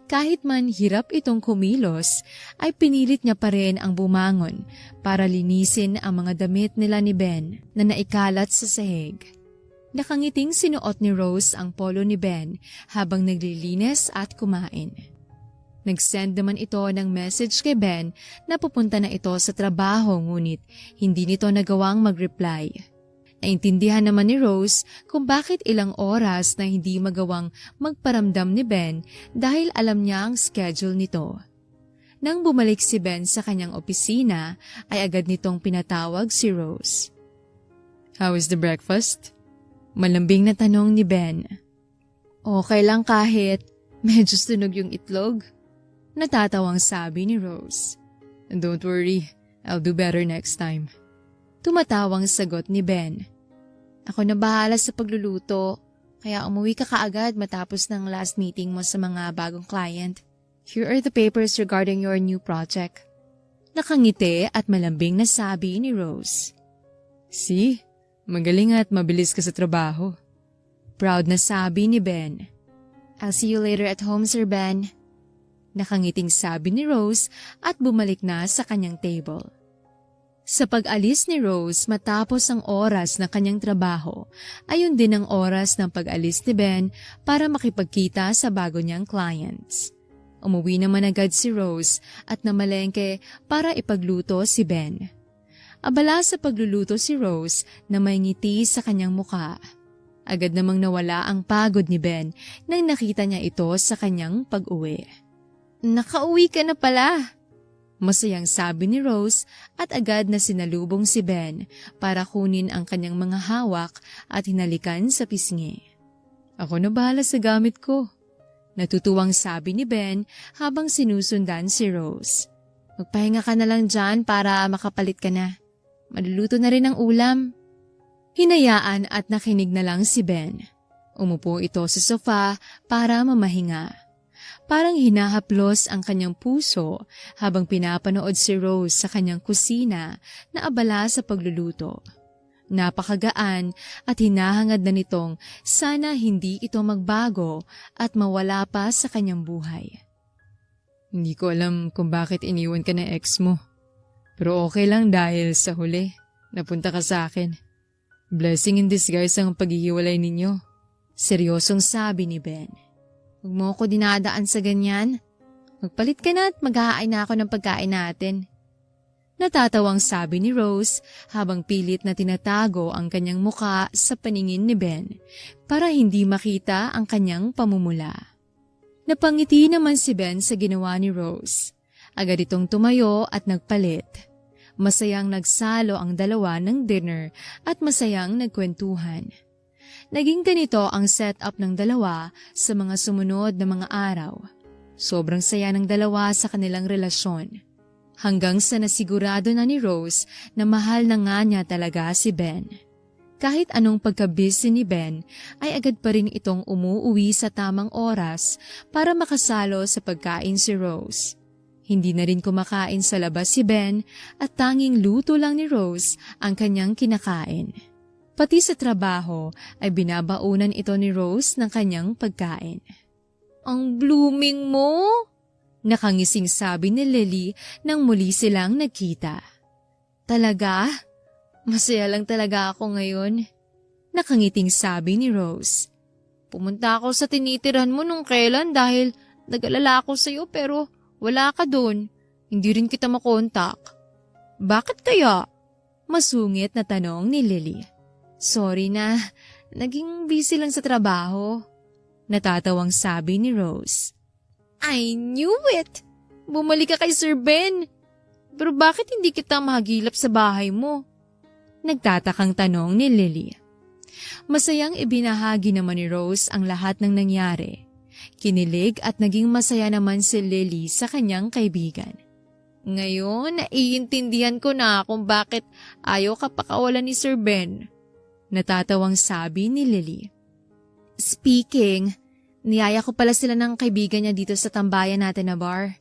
Kahit man hirap itong kumilos, ay pinilit niya pa rin ang bumangon para linisin ang mga damit nila ni Ben na naikalat sa sahig. Nakangiting sinuot ni Rose ang polo ni Ben habang naglilinis at kumain. Nag-send naman ito ng message kay Ben na pupunta na ito sa trabaho ngunit hindi nito nagawang mag-reply. Naintindihan naman ni Rose kung bakit ilang oras na hindi magawang magparamdam ni Ben dahil alam niya ang schedule nito. Nang bumalik si Ben sa kanyang opisina, ay agad nitong pinatawag si Rose. How is the breakfast? Malambing na tanong ni Ben. Okay lang kahit medyo sunog yung itlog. Natatawang sabi ni Rose. Don't worry, I'll do better next time. Tumatawang sagot ni Ben. Ako na bahala sa pagluluto, kaya umuwi ka kaagad matapos ng last meeting mo sa mga bagong client. Here are the papers regarding your new project. Nakangiti at malambing na sabi ni Rose. See? Magaling at mabilis ka sa trabaho. Proud na sabi ni Ben. I'll see you later at home, Sir Ben. Nakangiting sabi ni Rose at bumalik na sa kanyang table. Sa pag-alis ni Rose matapos ang oras ng kanyang trabaho, ayon din ang oras ng pag-alis ni Ben para makipagkita sa bago niyang clients. Umuwi naman agad si Rose at namalengke para ipagluto si Ben. Abala sa pagluluto si Rose na may ngiti sa kanyang muka. Agad namang nawala ang pagod ni Ben nang nakita niya ito sa kanyang pag-uwi. Nakauwi ka na pala! Masayang sabi ni Rose at agad na sinalubong si Ben para kunin ang kanyang mga hawak at hinalikan sa pisngi. Ako na bahala sa gamit ko. Natutuwang sabi ni Ben habang sinusundan si Rose. Magpahinga ka na lang dyan para makapalit ka na. Maluluto na rin ang ulam. Hinayaan at nakinig na lang si Ben. Umupo ito sa sofa para mamahinga. Parang hinahaplos ang kanyang puso habang pinapanood si Rose sa kanyang kusina na abala sa pagluluto. Napakagaan at hinahangad na nitong sana hindi ito magbago at mawala pa sa kanyang buhay. Hindi ko alam kung bakit iniwan ka ng ex mo. Pero okay lang dahil sa huli, napunta ka sa akin. Blessing in disguise ang paghihiwalay ninyo. Seryosong sabi ni Ben. Huwag mo ako dinadaan sa ganyan. Magpalit ka na at maghahain na ako ng pagkain natin. Natatawang sabi ni Rose habang pilit na tinatago ang kanyang muka sa paningin ni Ben para hindi makita ang kanyang pamumula. Napangiti naman si Ben sa ginawa ni Rose. Agad itong tumayo at nagpalit. Masayang nagsalo ang dalawa ng dinner at masayang nagkwentuhan. Naging ganito ang setup ng dalawa sa mga sumunod na mga araw. Sobrang saya ng dalawa sa kanilang relasyon. Hanggang sa nasigurado na ni Rose na mahal na nga niya talaga si Ben. Kahit anong pagka-busy ni Ben, ay agad pa rin itong umuuwi sa tamang oras para makasalo sa pagkain si Rose. Hindi na rin kumakain sa labas si Ben at tanging luto lang ni Rose ang kanyang kinakain. Pati sa trabaho ay binabaunan ito ni Rose ng kanyang pagkain. Ang blooming mo! Nakangising sabi ni Lily nang muli silang nagkita. Talaga? Masaya lang talaga ako ngayon. Nakangiting sabi ni Rose. Pumunta ako sa tinitiran mo nung kailan dahil nag-alala ako sa'yo pero wala ka doon. Hindi rin kita makontak. Bakit kaya? Masungit na tanong ni Lily. Sorry na, naging busy lang sa trabaho. Natatawang sabi ni Rose. I knew it! Bumalik ka kay Sir Ben. Pero bakit hindi kita mahagilap sa bahay mo? Nagtatakang tanong ni Lily. Masayang ibinahagi naman ni Rose ang lahat ng nangyari. Kinilig at naging masaya naman si Lily sa kanyang kaibigan. Ngayon, naiintindihan ko na kung bakit ayaw ka pakawalan ni Sir Ben. Natatawang sabi ni Lily. Speaking, niyaya ko pala sila ng kaibigan niya dito sa tambayan natin na bar.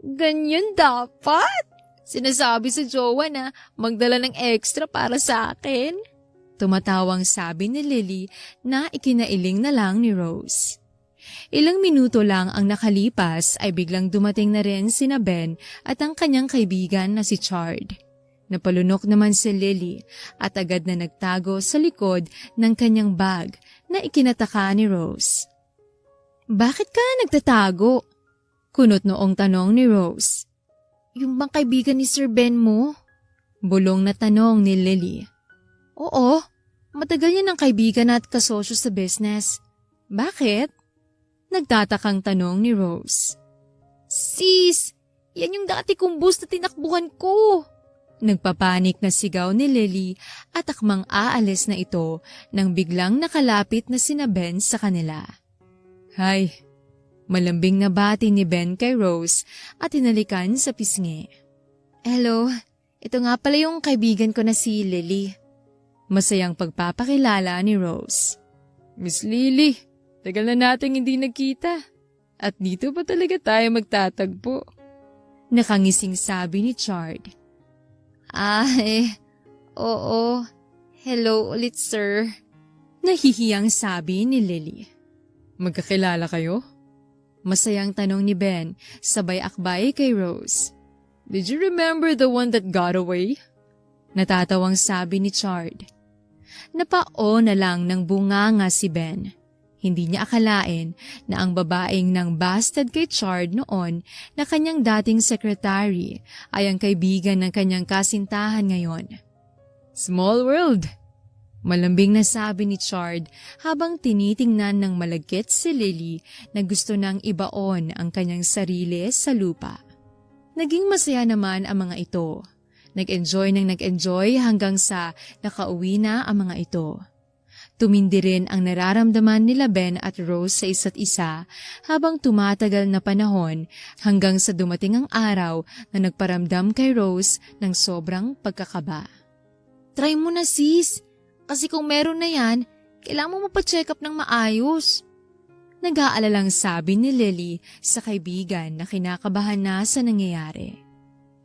Ganyan dapat? Sinasabi sa jowa na magdala ng extra para sa akin? Tumatawang sabi ni Lily na ikinailing na lang ni Rose. Ilang minuto lang ang nakalipas ay biglang dumating na rin sina Ben at ang kanyang kaibigan na si Chard. Napalunok naman si Lily at agad na nagtago sa likod ng kanyang bag na ikinataka ni Rose. Bakit ka nagtatago? Kunot noong tanong ni Rose. Yung bang kaibigan ni Sir Ben mo? Bulong na tanong ni Lily. Oo, matagal niya ng kaibigan at kasosyo sa business. Bakit? Nagtatakang tanong ni Rose. Sis, yan yung dati kong bus na tinakbuhan ko. Nagpapanik na sigaw ni Lily at akmang aalis na ito nang biglang nakalapit na sina Ben sa kanila. Hay, malambing na bati ni Ben kay Rose at hinalikan sa pisngi. Hello, ito nga pala yung kaibigan ko na si Lily. Masayang pagpapakilala ni Rose. Miss Lily, tagal na nating hindi nagkita. At dito pa talaga tayo magtatagpo. Nakangising sabi ni Chard. Oo. Hello ulit, sir. Nahihiyang sabi ni Lily. Magkakilala kayo? Masayang tanong ni Ben, sabay akbay kay Rose. Did you remember the one that got away? Natatawang sabi ni Chard. Napao na lang ng bunganga si Ben. Hindi niya akalain na ang babaeng nang busted kay Chard noon na kanyang dating secretary ay ang kaibigan ng kanyang kasintahan ngayon. Small world! Malambing na sabi ni Chard habang tinitingnan ng malagkit si Lily na gusto nang ibaon ang kanyang sarili sa lupa. Naging masaya naman ang mga ito. Nag-enjoy hanggang sa nakauwi na ang mga ito. Tumindi rin ang nararamdaman nila Ben at Rose sa isa't isa habang tumatagal na panahon hanggang sa dumating ang araw na nagparamdam kay Rose ng sobrang pagkakaba. Try mo na sis, kasi kung meron na yan, kailangan mo mapacheck up ng maayos. Nag-aalalang sabi ni Lily sa kaibigan na kinakabahan na sa nangyayari.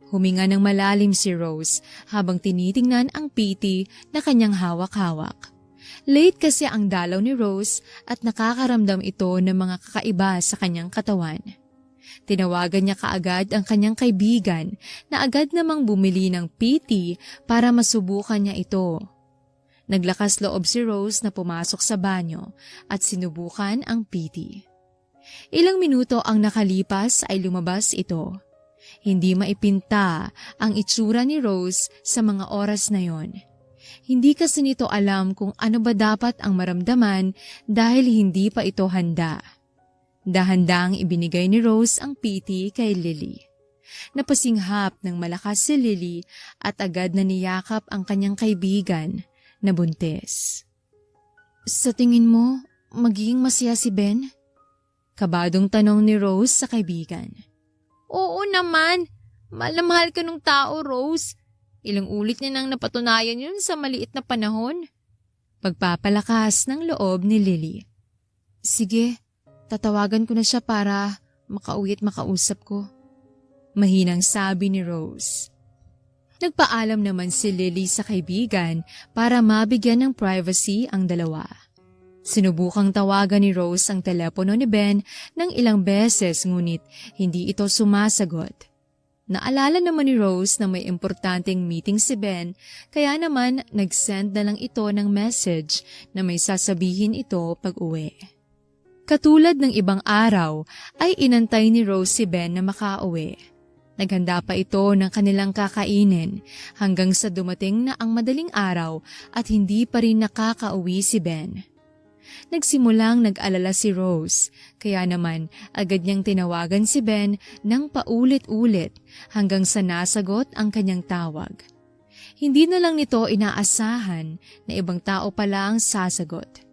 Huminga ng malalim si Rose habang tinitingnan ang PT na kanyang hawak-hawak. Late kasi ang dalaw ni Rose at nakakaramdam ito ng mga kakaiba sa kanyang katawan. Tinawagan niya kaagad ang kanyang kaibigan na agad namang bumili ng PT para masubukan niya ito. Naglakas loob si Rose na pumasok sa banyo at sinubukan ang PT. Ilang minuto ang nakalipas ay lumabas ito. Hindi maipinta ang itsura ni Rose sa mga oras na yon. Hindi kasi nito alam kung ano ba dapat ang maramdaman dahil hindi pa ito handa. Dahan-dahang ibinigay ni Rose ang PT kay Lily. Napasinghap ng malakas si Lily at agad na niyakap ang kanyang kaibigan na buntis. Sa tingin mo, magiging masaya si Ben? Kabadong tanong ni Rose sa kaibigan. Oo naman, mahal na mahal ka nung tao, Rose. Ilang ulit niya nang napatunayan yun sa maliit na panahon. Pagpapalakas ng loob ni Lily. Sige, tatawagan ko na siya para makauwi at makausap ko. Mahinang sabi ni Rose. Nagpaalam naman si Lily sa kaibigan para mabigyan ng privacy ang dalawa. Sinubukang tawagan ni Rose ang telepono ni Ben ng ilang beses ngunit hindi ito sumasagot. Naalala naman ni Rose na may importanteng meeting si Ben kaya naman nag-send na lang ito ng message na may sasabihin ito pag-uwi. Katulad ng ibang araw ay inantay ni Rose si Ben na makauwi. Naghanda pa ito ng kanilang kakainin hanggang sa dumating na ang madaling araw at hindi pa rin nakakauwi si Ben. Nagsimulang nag-alala si Rose, kaya naman agad niyang tinawagan si Ben ng paulit-ulit hanggang sa nasagot ang kanyang tawag. Hindi na lang nito inaasahan na ibang tao pala ang sasagot.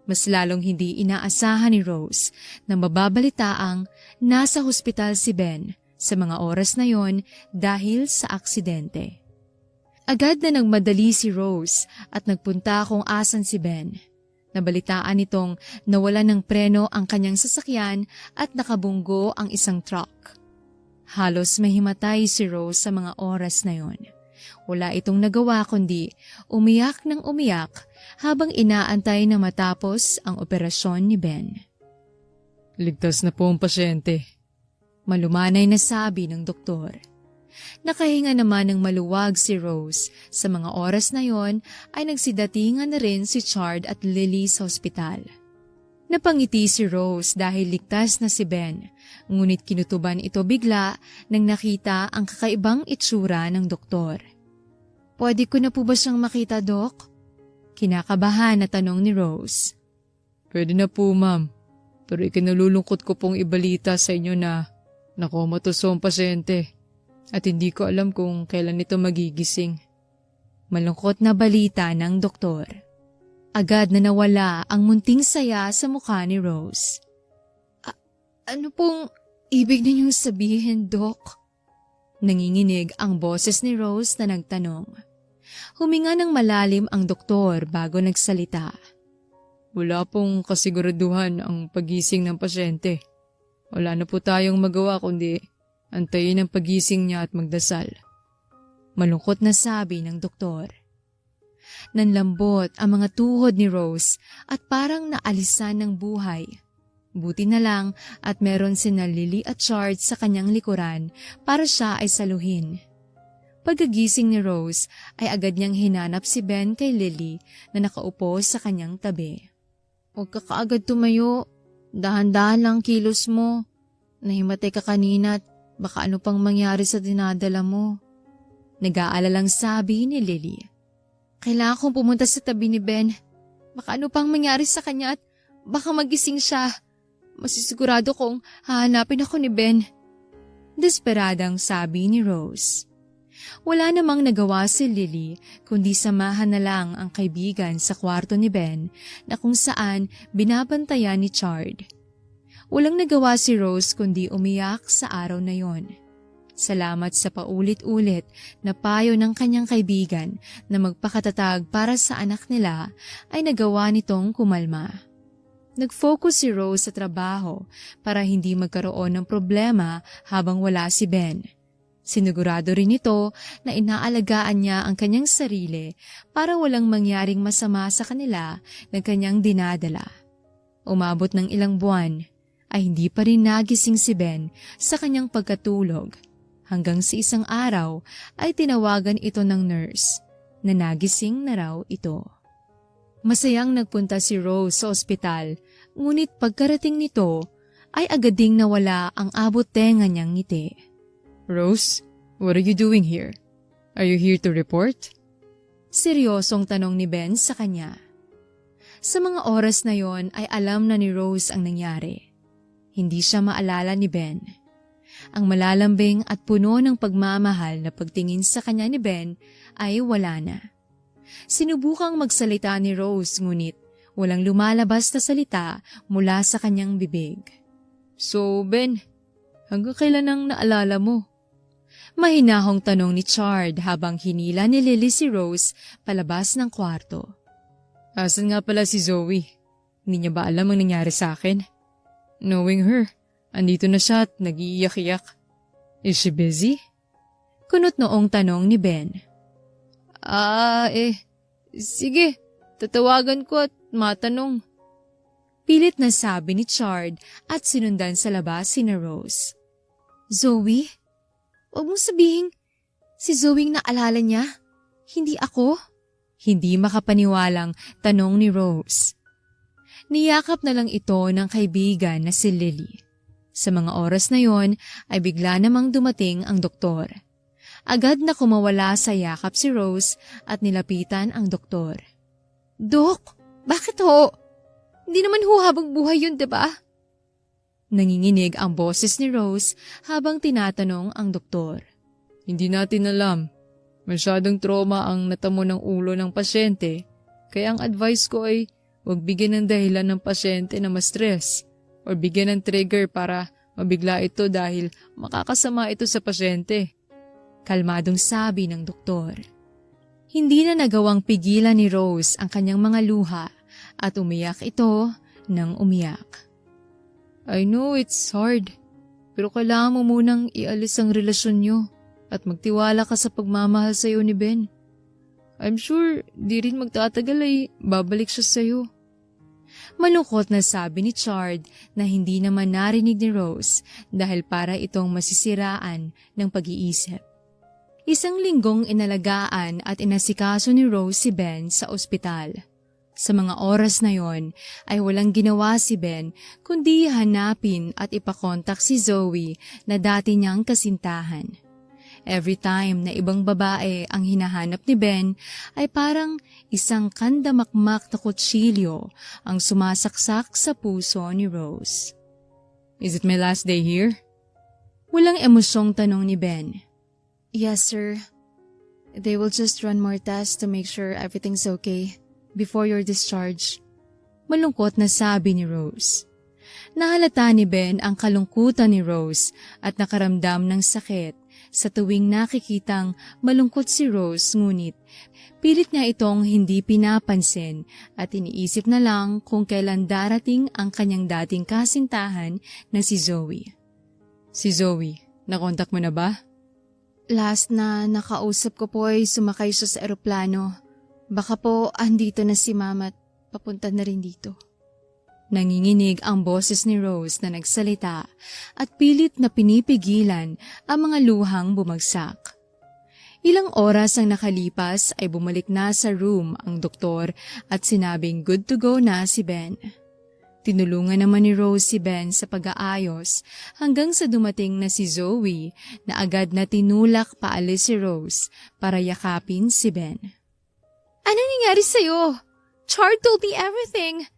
Mas lalong hindi inaasahan ni Rose na mababalitaang nasa hospital si Ben sa mga oras na yon dahil sa aksidente. Agad na nagmadali si Rose at nagpunta kung asan si Ben. Nabalitaan nitong nawala ng preno ang kanyang sasakyan at nakabunggo ang isang truck. Halos mahimatay si Rose sa mga oras na yon. Wala itong nagawa kundi umiyak ng umiyak habang inaantay na matapos ang operasyon ni Ben. Ligtas na po ang pasyente. Malumanay na sabi ng doktor. Nakahinga naman ng maluwag si Rose. Sa mga oras na yon ay nagsidatingan na rin si Chard at Lily sa ospital. Napangiti si Rose dahil ligtas na si Ben, ngunit kinutuban ito bigla nang nakita ang kakaibang itsura ng doktor. Pwede ko na po ba siyang makita, Doc? Kinakabahan na tanong ni Rose. Pwede na po, ma'am. Pero ikinalulungkot ko pong ibalita sa inyo na nakomatos ang pasyente at hindi ko alam kung kailan ito magigising. Malungkot na balita ng doktor. Agad na nawala ang munting saya sa mukha ni Rose. Ano pong ibig ninyong sabihin, Doc? Nanginginig ang boses ni Rose na nagtanong. Huminga ng malalim ang doktor bago nagsalita. Wala pong kasiguraduhan ang pagising ng pasyente. Wala na po tayong magawa kundi antayin ang pagising niya at magdasal. Malungkot na sabi ng doktor. Nanlambot ang mga tuhod ni Rose at parang naalisan ng buhay. Buti na lang at meron sina Lily at Chard sa kanyang likuran para siya ay saluhin. Pagkagising ni Rose ay agad niyang hinanap si Ben kay Lily na nakaupo sa kanyang tabi. Huwag ka kaagad tumayo. Dahan-dahan lang kilos mo. Nahimatay ka kanina at baka ano pang mangyari sa dinadala mo. Nag-aalalang sabi ni Lily. Kailangan kong pumunta sa tabi ni Ben. Baka ano pang mangyari sa kanya at baka magising siya. Masisigurado kong hahanapin ako ni Ben. Desperadang sabi ni Rose. Wala namang nagawa si Lily kundi samahan na lang ang kaibigan sa kwarto ni Ben na kung saan binabantayan ni Chard. Walang nagawa si Rose kundi umiyak sa araw na yon. Salamat sa paulit-ulit na payo ng kanyang kaibigan na magpakatatag para sa anak nila ay nagawa nitong kumalma. Nag-focus si Rose sa trabaho para hindi magkaroon ng problema habang wala si Ben. Sinigurado rin ito na inaalagaan niya ang kanyang sarili para walang mangyaring masama sa kanila ng kanyang dinadala. Umabot ng ilang buwan ay hindi pa rin nagising si Ben sa kanyang pagkatulog. Hanggang sa isang araw ay tinawagan ito ng nurse na nagising na raw ito. Masayang nagpunta si Rose sa ospital, ngunit pagkarating nito ay agad ding nawala ang abot tenga niyang ngiti. Rose, what are you doing here? Are you here to report? Seryosong tanong ni Ben sa kanya. Sa mga oras na yon ay alam na ni Rose ang nangyari. Hindi siya maalala ni Ben. Ang malalambing at puno ng pagmamahal na pagtingin sa kanya ni Ben ay wala na. Sinubukang magsalita ni Rose ngunit walang lumalabas na salita mula sa kanyang bibig. So Ben, hanggang kailan ang naalala mo? Mahinahong tanong ni Chard habang hinila ni Lily si Rose palabas ng kwarto. Asan nga pala si Zoe? Hindi niya ba alam ang nangyari sa akin? Knowing her, andito na siya at nag-iiyak-iyak. Is she busy? Kunot noong tanong ni Ben. Sige, tatawagan ko at matanong. Pilit na sabi ni Chard at sinundan sa labas si na Rose. Zoe? Huwag mong sabihin, si Zoe naalala niya? Hindi ako? Hindi makapaniwalang tanong ni Rose. Niyakap na lang ito ng kaibigan na si Lily. Sa mga oras na yon ay bigla namang dumating ang doktor. Agad na kumawala sa yakap si Rose at nilapitan ang doktor. Dok, bakit ho? Hindi naman ho habang buhay yun, diba? Nanginginig ang boses ni Rose habang tinatanong ang doktor. Hindi natin alam. Masyadong trauma ang natamo ng ulo ng pasyente, kaya ang advice ko ay huwag bigyan ng dahilan ng pasyente na ma-stress o bigyan ng trigger para mabigla ito dahil makakasama ito sa pasyente. Kalmadong sabi ng doktor. Hindi na nagawang pigilan ni Rose ang kanyang mga luha at umiyak ito ng umiyak. I know it's hard, pero kailangan mo munang ialis ang relasyon nyo at magtiwala ka sa pagmamahal sa'yo ni Ben. I'm sure di rin magtatagal ay babalik siya sa'yo. Malungkot na sabi ni Chard na hindi naman narinig ni Rose dahil para itong masisiraan ng pag-iisip. Isang linggong inalagaan at inasikaso ni Rose si Ben sa ospital. Sa mga oras na yon ay walang ginawa si Ben kundi hanapin at ipakontak si Zoe na dati niyang kasintahan. Every time na ibang babae ang hinahanap ni Ben ay parang isang kandamakmak na kutsilyo ang sumasaksak sa puso ni Rose. Is it my last day here? Walang emosyong tanong ni Ben. Yes, sir. They will just run more tests to make sure everything's okay before your discharge. Malungkot na sabi ni Rose. Nahalata ni Ben ang kalungkutan ni Rose at nakaramdam ng sakit sa tuwing nakikitang malungkot si Rose, ngunit pilit niya itong hindi pinapansin at iniisip na lang kung kailan darating ang kanyang dating kasintahan na si Zoe. Si Zoe, nakontak mo na ba? Last na nakausap ko po ay sumakay siya sa eroplano. Baka po andito na si Mama at papunta na rin dito. Nanginginig ang boses ni Rose na nagsalita at pilit na pinipigilan ang mga luhang bumagsak. Ilang oras ang nakalipas ay bumalik na sa room ang doktor at sinabing good to go na si Ben. Tinulungan naman ni Rose si Ben sa pag-aayos hanggang sa dumating na si Zoe na agad na tinulak paalis si Rose para yakapin si Ben. Ano nangyari sa'yo? Chard told me everything.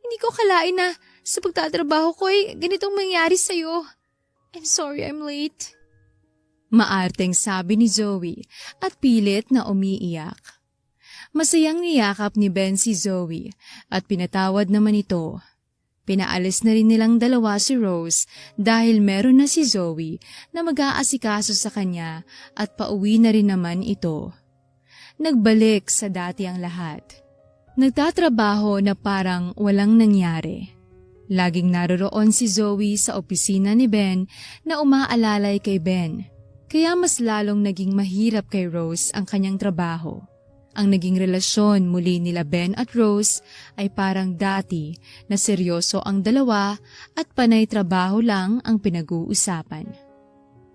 Hindi ko kalain na sa pagtatrabaho ko ay ganitong mangyari sa'yo. I'm sorry I'm late. Maarteng sabi ni Zoe at pilit na umiiyak. Masayang niyakap ni Ben si Zoe at pinatawad naman ito. Pinaalis na rin nilang dalawa si Rose dahil meron na si Zoe na mag-aasikaso sa kanya at pauwi na rin naman ito. Nagbalik sa dati ang lahat. Nagtatrabaho na parang walang nangyari. Laging naroroon si Zoe sa opisina ni Ben na umaalalay kay Ben, kaya mas lalong naging mahirap kay Rose ang kanyang trabaho. Ang naging relasyon muli nila Ben at Rose ay parang dati na seryoso ang dalawa at panay trabaho lang ang pinag-uusapan.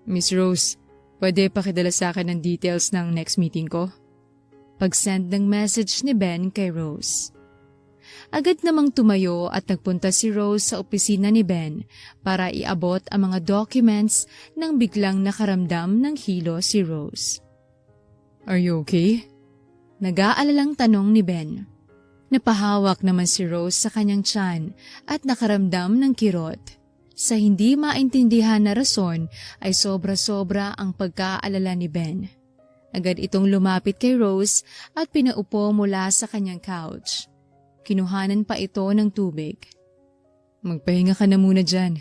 Miss Rose, pwede pakidala sa akin ng details ng next meeting ko? Pag-send ng message ni Ben kay Rose. Agad namang tumayo at nagpunta si Rose sa opisina ni Ben para iabot ang mga documents nang biglang nakaramdam ng hilo si Rose. Are you okay? Nag-aalalang tanong ni Ben. Napahawak naman si Rose sa kanyang tiyan at nakaramdam ng kirot. Sa hindi maintindihan na rason ay sobra-sobra ang pagkaalala ni Ben. Agad itong lumapit kay Rose at pinaupo mula sa kanyang couch. Kinuhanan pa ito ng tubig. Magpahinga ka na muna dyan.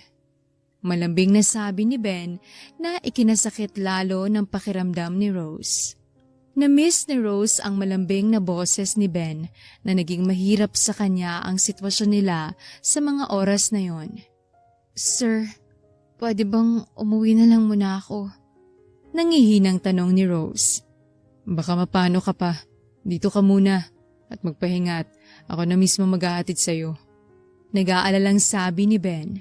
Malambing na sabi ni Ben na ikinasakit lalo ng pakiramdam ni Rose. Na-miss ni Rose ang malambing na boses ni Ben na naging mahirap sa kanya ang sitwasyon nila sa mga oras na yon. Sir, pwede bang umuwi na lang muna ako? Nangihinang tanong ni Rose. Baka mapano ka pa. Dito ka muna at magpahinga at ako na mismo maghahatid sa'yo. Nag-aalalang sabi ni Ben.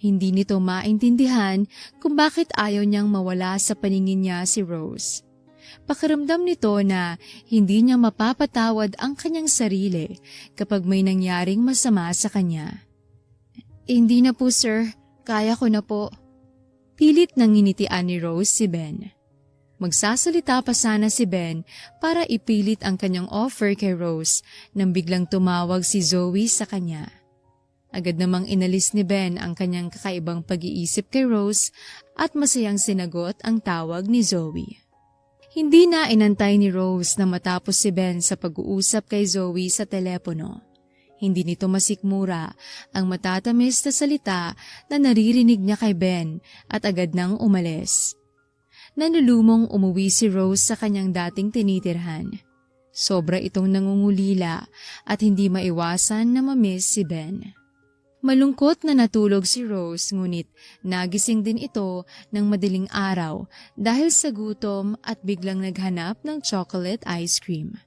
Hindi nito maintindihan kung bakit ayaw niyang mawala sa paningin niya si Rose. Pakiramdam nito na hindi niya mapapatawad ang kanyang sarili kapag may nangyaring masama sa kanya. Hindi na po sir, kaya ko na po. Pilit nang nginitian ni Rose si Ben. Magsasalita pa sana si Ben para ipilit ang kanyang offer kay Rose nang biglang tumawag si Zoe sa kanya. Agad namang inalis ni Ben ang kanyang kakaibang pag-iisip kay Rose at masayang sinagot ang tawag ni Zoe. Hindi na inantay ni Rose na matapos si Ben sa pag-uusap kay Zoe sa telepono. Hindi nito masikmura ang matatamis na salita na naririnig niya kay Ben at agad nang umalis. Nanulumong umuwi si Rose sa kanyang dating tinitirhan. Sobra itong nangungulila at hindi maiwasan na mamiss si Ben. Malungkot na natulog si Rose ngunit nagising din ito ng madaling araw dahil sa gutom at biglang naghanap ng chocolate ice cream.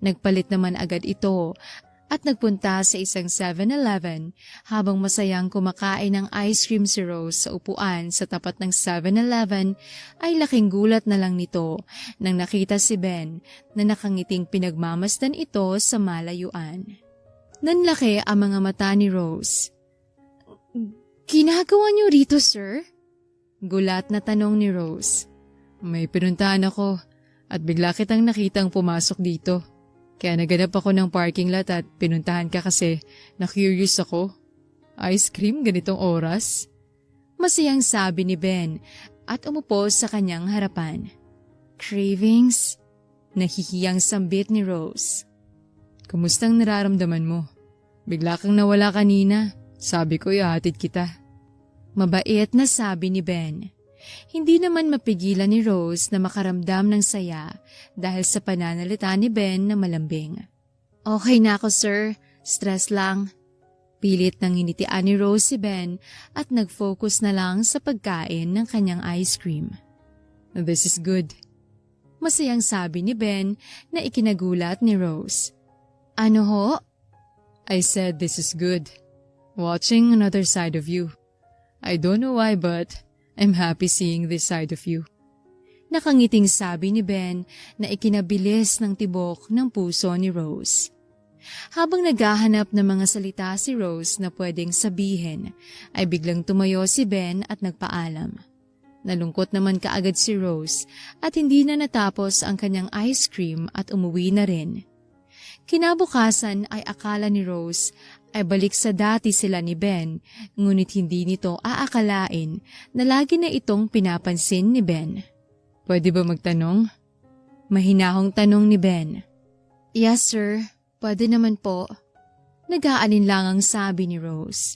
Nagpalit naman agad ito at nagpunta sa isang 7-Eleven habang masayang kumakain ng ice cream si Rose sa upuan sa tapat ng 7-Eleven ay laking gulat na lang nito nang nakita si Ben na nakangiting pinagmamasdan ito sa malayuan. Nanlaki ang mga mata ni Rose. "Ginagawa niyo rito, sir?" Gulat na tanong ni Rose. May pinuntahan ako at bigla kitang nakitang pumasok dito. Kaya naganap ako ng parking lot at pinuntahan ka kasi na-curious ako. Ice cream ganitong oras? Masayang sabi ni Ben at umupo sa kanyang harapan. "Cravings?" Nahihiyang sambit ni Rose. Kumustang nararamdaman mo? Bigla kang nawala kanina. Sabi ko ihatid kita. Mabait na sabi ni Ben. Hindi naman mapigilan ni Rose na makaramdam ng saya dahil sa pananalita ni Ben na malambing. "Okay na ako, sir. Stress lang." Pilit nang initian ni Rose si Ben at nag-focus na lang sa pagkain ng kanyang ice cream. This is good. Masayang sabi ni Ben na ikinagulat ni Rose. "Ano ho?" I said this is good. Watching another side of you. I don't know why but I'm happy seeing this side of you. Nakangiting sabi ni Ben na ikinabilis ng tibok ng puso ni Rose. Habang naghahanap ng mga salita si Rose na pwedeng sabihin, ay biglang tumayo si Ben at nagpaalam. Nalungkot naman kaagad si Rose at hindi na natapos ang kanyang ice cream at umuwi na rin. Kinabukasan ay akala ni Rose ay balik sa dati sila ni Ben, ngunit hindi nito aakalain na lagi na itong pinapansin ni Ben. Pwede ba magtanong? Mahinahong tanong ni Ben. "Yes, sir. Pwede naman po." Nag-aalinlangang sabi ni Rose.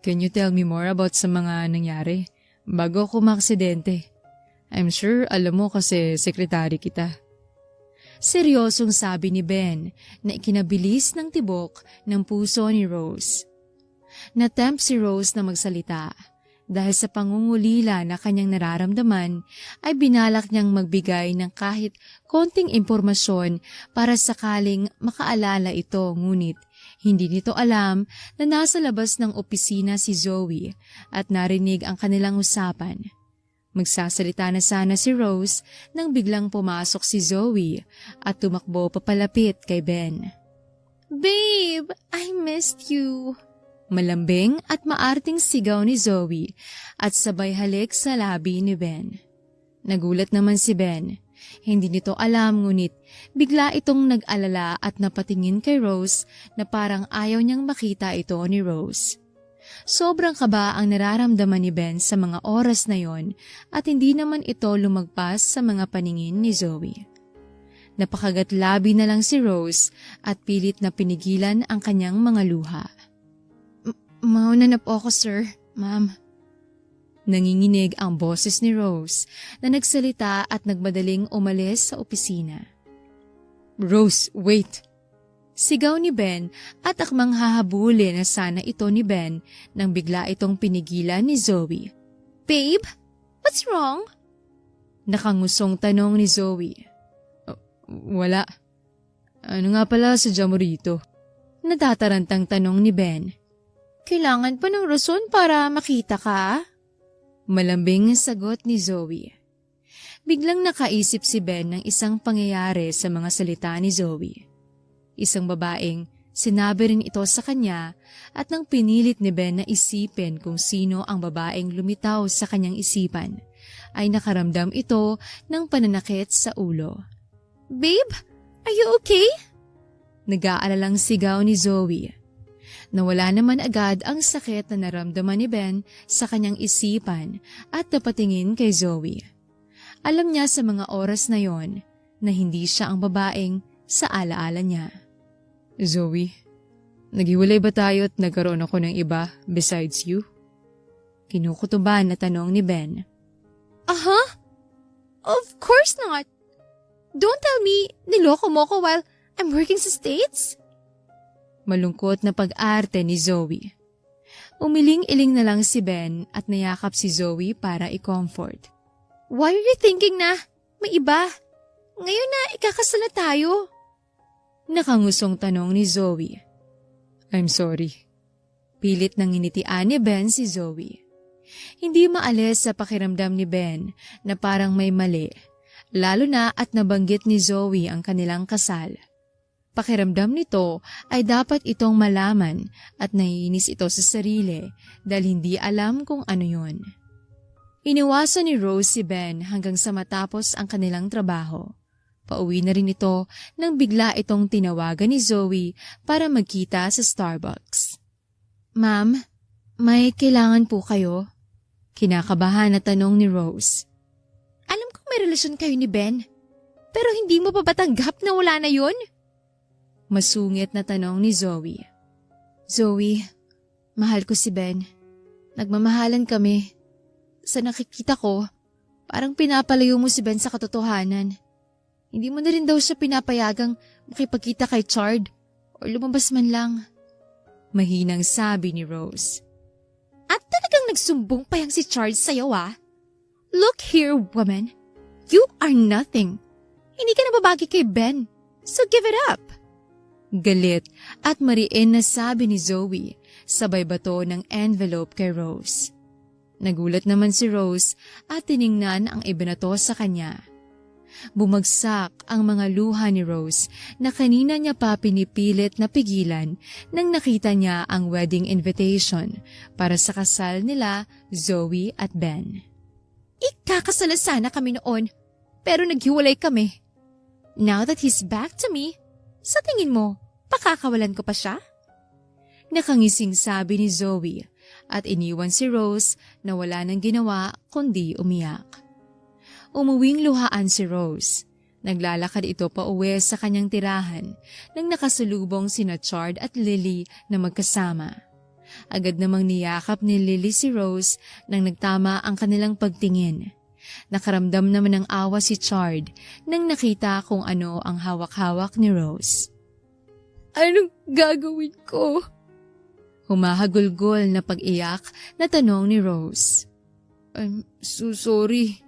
Can you tell me more about sa mga nangyari bago ako maaksidente? I'm sure alam mo kasi sekretary kita. Seryosong sabi ni Ben na ikinabilis ng tibok ng puso ni Rose. Natempt si Rose na magsalita. Dahil sa pangungulila na kanyang nararamdaman, ay binalak niyang magbigay ng kahit konting impormasyon para sakaling makaalala ito, ngunit hindi nito alam na nasa labas ng opisina si Zoe at narinig ang kanilang usapan. Magsasalita na sana si Rose nang biglang pumasok si Zoe at tumakbo papalapit kay Ben. "Babe, I missed you." Malambing at maarting sigaw ni Zoe at sabay halik sa labi ni Ben. Nagulat naman si Ben. Hindi nito alam ngunit bigla itong nag-alala at napatingin kay Rose na parang ayaw niyang makita ito ni Rose. Sobrang kaba ang nararamdaman ni Ben sa mga oras na yon at hindi naman ito lumagpas sa mga paningin ni Zoe. Napakagatlabi na lang si Rose at pilit na pinigilan ang kanyang mga luha. "Mauna na po ako, sir, ma'am." Nanginginig ang boses ni Rose na nagsalita at nagmadaling umalis sa opisina. "Rose, wait!" Sigaw ni Ben at akmang hahabulin na sana ito ni Ben nang bigla itong pinigilan ni Zoe. "Babe, what's wrong?" Nakangusong tanong ni Zoe. Wala. Ano nga pala sadya mo rito?" Natatarantang tanong ni Ben. "Kailangan pa ng rason para makita ka?" Malambing ang sagot ni Zoe. Biglang nakaisip si Ben ng isang pangyayari sa mga salita ni Zoe. Isang babaeng sinabi rin ito sa kanya at nang pinilit ni Ben na isipin kung sino ang babaeng lumitaw sa kanyang isipan, ay nakaramdam ito ng pananakit sa ulo. "Babe, are you okay?" Nag-aalalang sigaw ni Zoe. Nawala naman agad ang sakit na naramdaman ni Ben sa kanyang isipan at napatingin kay Zoe. Alam niya sa mga oras na yon na hindi siya ang babaeng sa alaala niya. Zoe, naghiwalay ba tayo at nagkaroon ako ng iba besides you? Kinukutuban na tanong ni Ben. Aha? Of course not. Don't tell me niloko mo ko while I'm working sa States? Malungkot na pag-arte ni Zoe. Umiling-iling na lang si Ben at nayakap si Zoe para i-comfort. Why are you thinking na may iba? Ngayon na ikakasal na tayo. Nakangusong tanong ni Zoe. I'm sorry. Pilit nang initian ni Ben si Zoe. Hindi maalis sa pakiramdam ni Ben na parang may mali, lalo na at nabanggit ni Zoe ang kanilang kasal. Pakiramdam nito ay dapat itong malaman at naiinis ito sa sarili dahil hindi alam kung ano yun. Iniwasan ni Rose si Ben hanggang sa matapos ang kanilang trabaho. Pauwi na rin ito nang bigla itong tinawagan ni Zoe para magkita sa Starbucks. Ma'am, may kailangan po kayo? Kinakabahan na tanong ni Rose. Alam kong may relasyon kayo ni Ben, pero hindi mo pa batanggap na wala na yun? Masungit na tanong ni Zoe. Zoe, mahal ko si Ben. Nagmamahalan kami. Sa nakikita ko, parang pinapalayo mo si Ben sa katotohanan. Hindi mo na rin daw siya pinapayagang makipagkita kay Chard o lumabas man lang. Mahinang sabi ni Rose. At talagang nagsumbong pa yang si Chard sa'yo Look here, woman. You are nothing. Hindi ka nababagi kay Ben, so give it up. Galit at mariin na sabi ni Zoe, sabay bato ng envelope kay Rose. Nagulat naman si Rose at tiningnan ang ibinato sa kanya. Bumagsak ang mga luha ni Rose na kanina niya pa pinipilit na pigilan nang nakita niya ang wedding invitation para sa kasal nila Zoe at Ben. Ikakasal sana kami noon, pero naghiwalay kami. Now that he's back to me, sa tingin mo, pakakawalan ko pa siya? Nakangising sabi ni Zoe at iniwan si Rose na wala nang ginawa kundi umiyak. Umuwing luhaan si Rose. Naglalakad ito pa uwi sa kanyang tirahan nang nakasalubong sina Chard at Lily na magkasama. Agad namang niyakap ni Lily si Rose nang nagtama ang kanilang pagtingin. Nakaramdam naman ng awa si Chard nang nakita kung ano ang hawak-hawak ni Rose. Anong gagawin ko? Humahagulgol na pag-iyak na tanong ni Rose. I'm so sorry.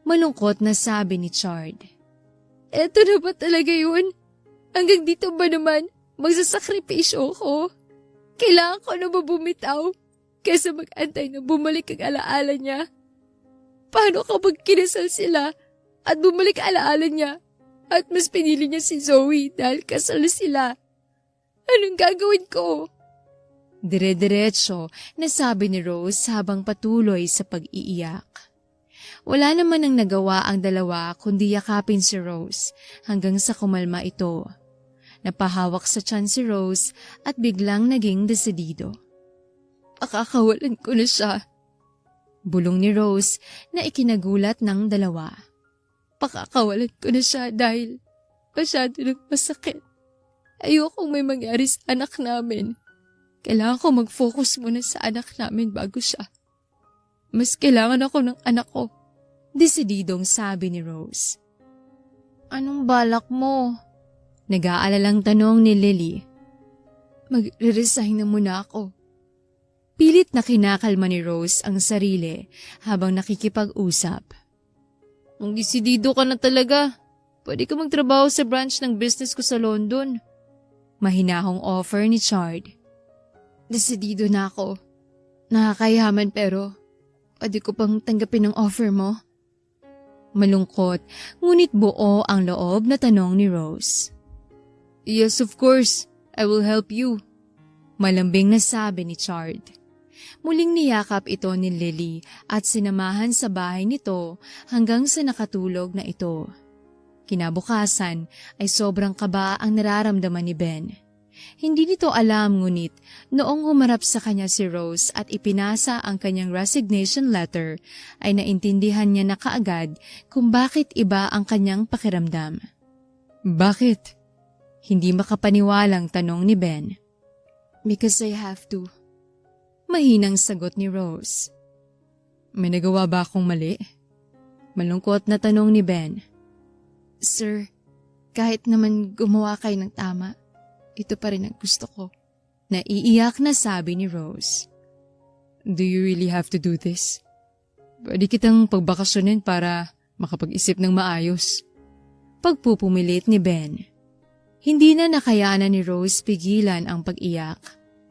Malungkot na sabi ni Chard. Eto na ba talaga yun? Hanggang dito ba naman magsasakripisyo ko? Kailangan ko na ba bumitaw kaysa mag-antay na bumalik ang alaala niya? Paano kapag kinasal sila at bumalik alaala niya at mas pinili niya si Zoe dahil kasal sila? Anong gagawin ko? Dire-diretso na sabi ni Rose habang patuloy sa pag-iiyak. Wala naman ang nagawa ang dalawa kundi yakapin si Rose hanggang sa kumalma ito. Napahawak sa tiyan si Rose at biglang naging desidido. Pakakawalan ko na siya. Bulong ni Rose na ikinagulat ng dalawa. Pakakawalan ko na siya dahil masyado nang masakit. Ayokong may mangyari sa anak namin. Kailangan ko mag-focus muna sa anak namin bago siya. Mas kailangan ako ng anak ko. Desididong sabi ni Rose. Anong balak mo? Nag-aalalang tanong ni Lily. Magre-resign na muna ako. Pilit na kinakalma ni Rose ang sarili habang nakikipag-usap. Kung desidido ka na talaga, pwede ka magtrabaho sa branch ng business ko sa London. Mahinahong offer ni Chard. Desidido na ako. Nakakayaman pero pwede ko pang tanggapin ang offer mo? Malungkot, ngunit buo ang loob na tanong ni Rose. Yes, of course. I will help you. Malambing na sabi ni Chard. Muling niyakap ito ni Lily at sinamahan sa bahay nito hanggang sa nakatulog na ito. Kinabukasan ay sobrang kaba ang nararamdaman ni Ben. Hindi nito alam ngunit noong humarap sa kanya si Rose at ipinasa ang kanyang resignation letter ay naintindihan niya na kaagad kung bakit iba ang kanyang pakiramdam. Bakit? Hindi makapaniwalang tanong ni Ben. Because I have to. Mahinang sagot ni Rose. May nagawa ba akong mali? Malungkot na tanong ni Ben. Sir, kahit naman gumawa kayo ng tama, ito pa rin ang gusto ko. Naiiyak na sabi ni Rose. Do you really have to do this? Pwede kitang pagbakasyonin para makapag-isip ng maayos. Pagpupumilit ni Ben. Hindi na nakayanan ni Rose pigilan ang pag-iyak.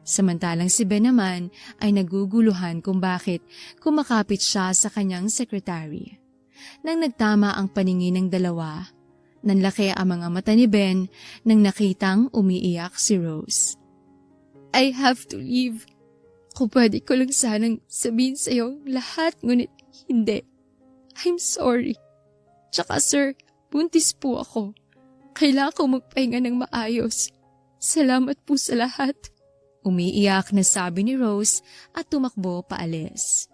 Samantalang si Ben naman ay naguguluhan kung bakit kumakapit siya sa kanyang sekretary. Nang nagtama ang paningin ng dalawa, nanlaki ang mga mata ni Ben nang nakitang umiiyak si Rose. I have to leave. Kung pwede ko lang sanang sabihin sa'yo lahat, ngunit hindi. I'm sorry. Tsaka sir, buntis po ako. Kailangan ko magpahinga ng maayos. Salamat po sa lahat. Umiiyak na sabi ni Rose at tumakbo paalis.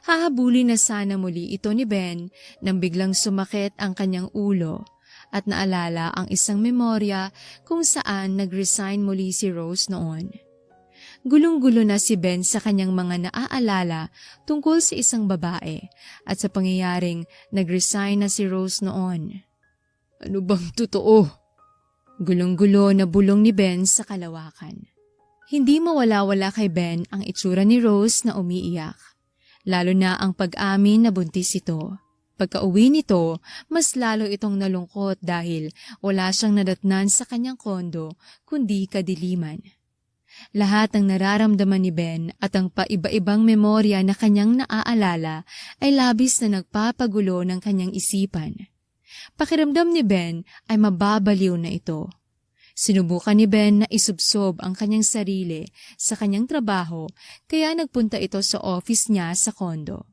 Hahabulin na sana muli ito ni Ben nang biglang sumakit ang kanyang ulo at naalala ang isang memorya kung saan nag-resign muli si Rose noon. Gulong-gulo na si Ben sa kanyang mga naaalala tungkol sa isang babae at sa pangyayaring nag-resign na si Rose noon. Ano bang totoo? Gulong-gulo na bulong ni Ben sa kalawakan. Hindi mawala-wala kay Ben ang itsura ni Rose na umiiyak, lalo na ang pag-amin na buntis ito. Pagka-uwi nito, mas lalo itong nalungkot dahil wala siyang nadatnan sa kanyang kondo kundi kadiliman. Lahat ng nararamdaman ni Ben at ang paiba-ibang memorya na kanyang naaalala ay labis na nagpapagulo ng kanyang isipan. Pakiramdam ni Ben ay mababaliw na ito. Sinubukan ni Ben na isubsob ang kanyang sarili sa kanyang trabaho kaya nagpunta ito sa office niya sa kondo.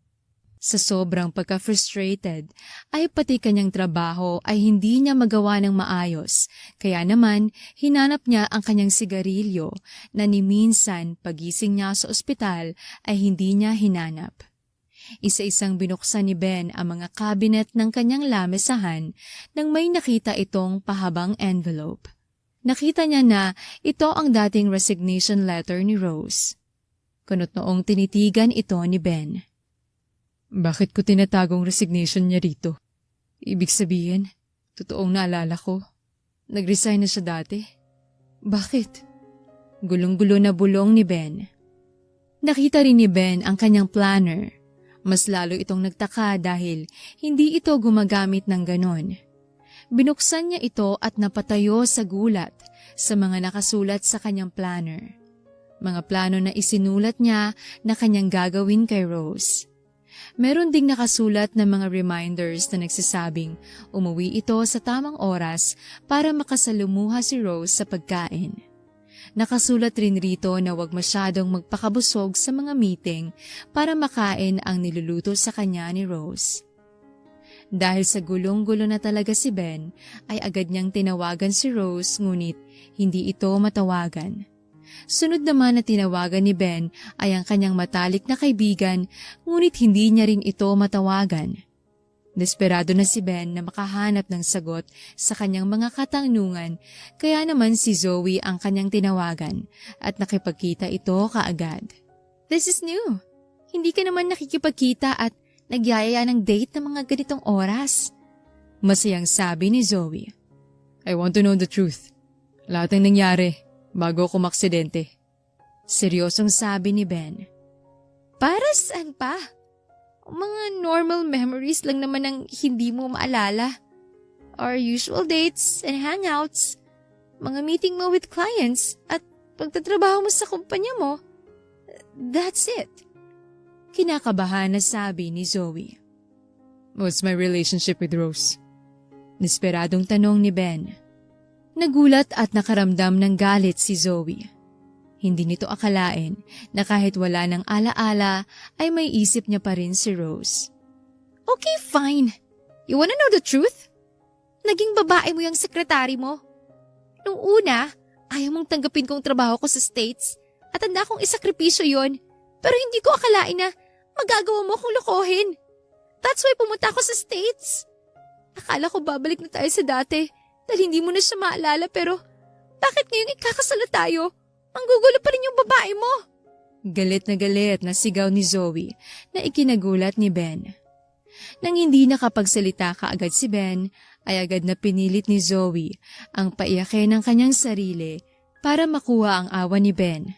Sa sobrang pagka-frustrated ay pati kanyang trabaho ay hindi niya magawa ng maayos kaya naman hinanap niya ang kanyang sigarilyo na ni minsan pagising niya sa ospital ay hindi niya hinanap. Isa-isang binuksan ni Ben ang mga cabinet ng kanyang lamesahan nang may nakita itong pahabang envelope. Nakita niya na ito ang dating resignation letter ni Rose. Kunot noong tinitigan ito ni Ben. Bakit ko tinatagong resignation niya rito? Ibig sabihin, totoong naalala ko. Nag-resign na siya dati. Bakit? Gulong-gulo na bulong ni Ben. Nakita rin ni Ben ang kanyang planner. Mas lalo itong nagtaka dahil hindi ito gumagamit ng ganon. Binuksan niya ito at napatayo sa gulat sa mga nakasulat sa kanyang planner. Mga plano na isinulat niya na kanyang gagawin kay Rose. Meron ding nakasulat na mga reminders na nagsasabing umuwi ito sa tamang oras para makasalumuha si Rose sa pagkain. Nakasulat rin rito na huwag masyadong magpakabusog sa mga meeting para makain ang niluluto sa kanya ni Rose. Dahil sa gulong-gulo na talaga si Ben, ay agad niyang tinawagan si Rose ngunit hindi ito matawagan. Sunod naman na tinawagan ni Ben ay ang kanyang matalik na kaibigan ngunit hindi niya rin ito matawagan. Desperado na si Ben na makahanap ng sagot sa kanyang mga katanungan kaya naman si Zoe ang kanyang tinawagan at nakipagkita ito kaagad. This is new. Hindi ka naman nakikipagkita at nagyayaya ng date ng mga ganitong oras. Masayang sabi ni Zoe. I want to know the truth. Lahat ng nangyari bago ako maksidente. Seryosong sabi ni Ben. Para saan pa? Mga normal memories lang naman ang hindi mo maalala. Our usual dates and hangouts. Mga meeting mo with clients at pagtatrabaho mo sa kumpanya mo. That's it. Kinakabahan na sabi ni Zoe. What's my relationship with Rose? Desperadong tanong ni Ben. Nagulat at nakaramdam ng galit si Zoe. Hindi nito akalain na kahit wala ng alaala ay may isip niya pa rin si Rose. Okay, fine. You wanna know the truth? Naging babae mo yung sekretary mo. Nung una, Ayaw mong tanggapin kong trabaho ko sa States at handa kong isakripisyo yon. Pero hindi ko akalain na magagawa mo akong lokohin. That's why pumunta ako sa States. Akala ko babalik na tayo sa dati dahil hindi mo na siya maalala pero bakit ngayon ikakasal na tayo? Ang gugulo pa rin yung babae mo. Galit na sigaw ni Zoe na ikinagulat ni Ben. Nang hindi nakapagsalita kaagad si Ben, ay agad na pinilit ni Zoe ang paiyakin ng kanyang sarili para makuha ang awa ni Ben.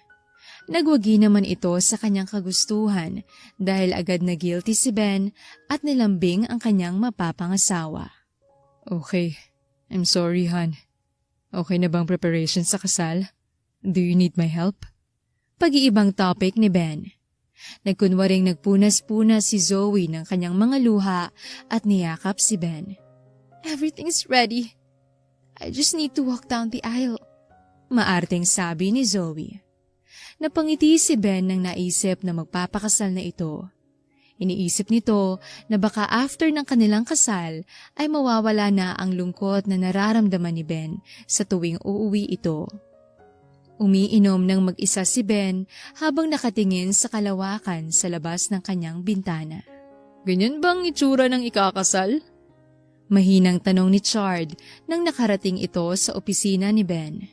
Nagwagi naman ito sa kanyang kagustuhan dahil agad na guilty si Ben at nilambing ang kanyang mapapangasawa. Okay, I'm sorry, hon. Okay na bang preparation sa kasal? Do you need my help? Pag-iibang topic ni Ben. Nagkunwaring nagpunas-punas si Zoe ng kanyang mga luha at niyakap si Ben. Everything's ready. I just need to walk down the aisle. Maarteng sabi ni Zoe. Napangiti si Ben nang naisip na magpapakasal na ito. Iniisip nito na baka after ng kanilang kasal ay mawawala na ang lungkot na nararamdaman ni Ben sa tuwing uuwi ito. Umiinom ng mag-isa si Ben habang nakatingin sa kalawakan sa labas ng kanyang bintana. Ganyan bang itsura ng ikakasal? Mahinang tanong ni Chard nang nakarating ito sa opisina ni Ben.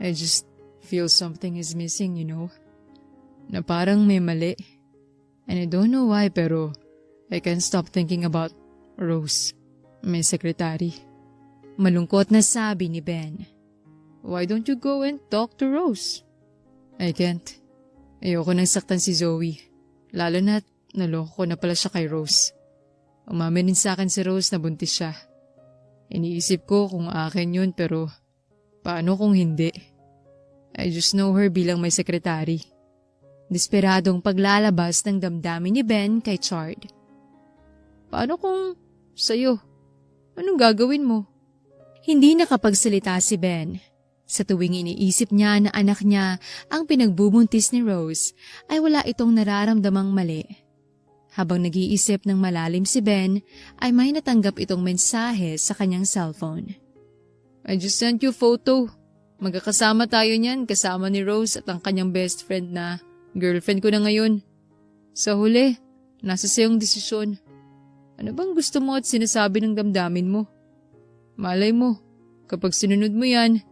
I just feel something is missing, you know? Na parang may mali. And I don't know why pero I can't stop thinking about Rose, my secretary. Malungkot na sabi ni Ben. Why don't you go and talk to Rose? I can't. Ayoko nang saktan si Zoe. Lalo na't naloko ko na pala siya kay Rose. Umamin din sa akin si Rose na buntis siya. Iniisip ko kung akin yun pero paano kung hindi? I just know her bilang may sekretary. Desperadong paglalabas ng damdamin ni Ben kay Chard. Paano kung sa'yo? Anong gagawin mo? Hindi nakapagsalita si Ben. Sa tuwing iniisip niya na anak niya ang pinagbubuntis ni Rose, ay wala itong nararamdamang mali. Habang nag-iisip ng malalim si Ben, ay may natanggap itong mensahe sa kanyang cellphone. I just sent you photo. Magkakasama tayo niyan kasama ni Rose at ang kanyang best friend na girlfriend ko na ngayon. Sa huli, nasa sa'yong desisyon. Ano bang gusto mo at sinasabi ng damdamin mo? Malay mo, kapag sinunod mo yan,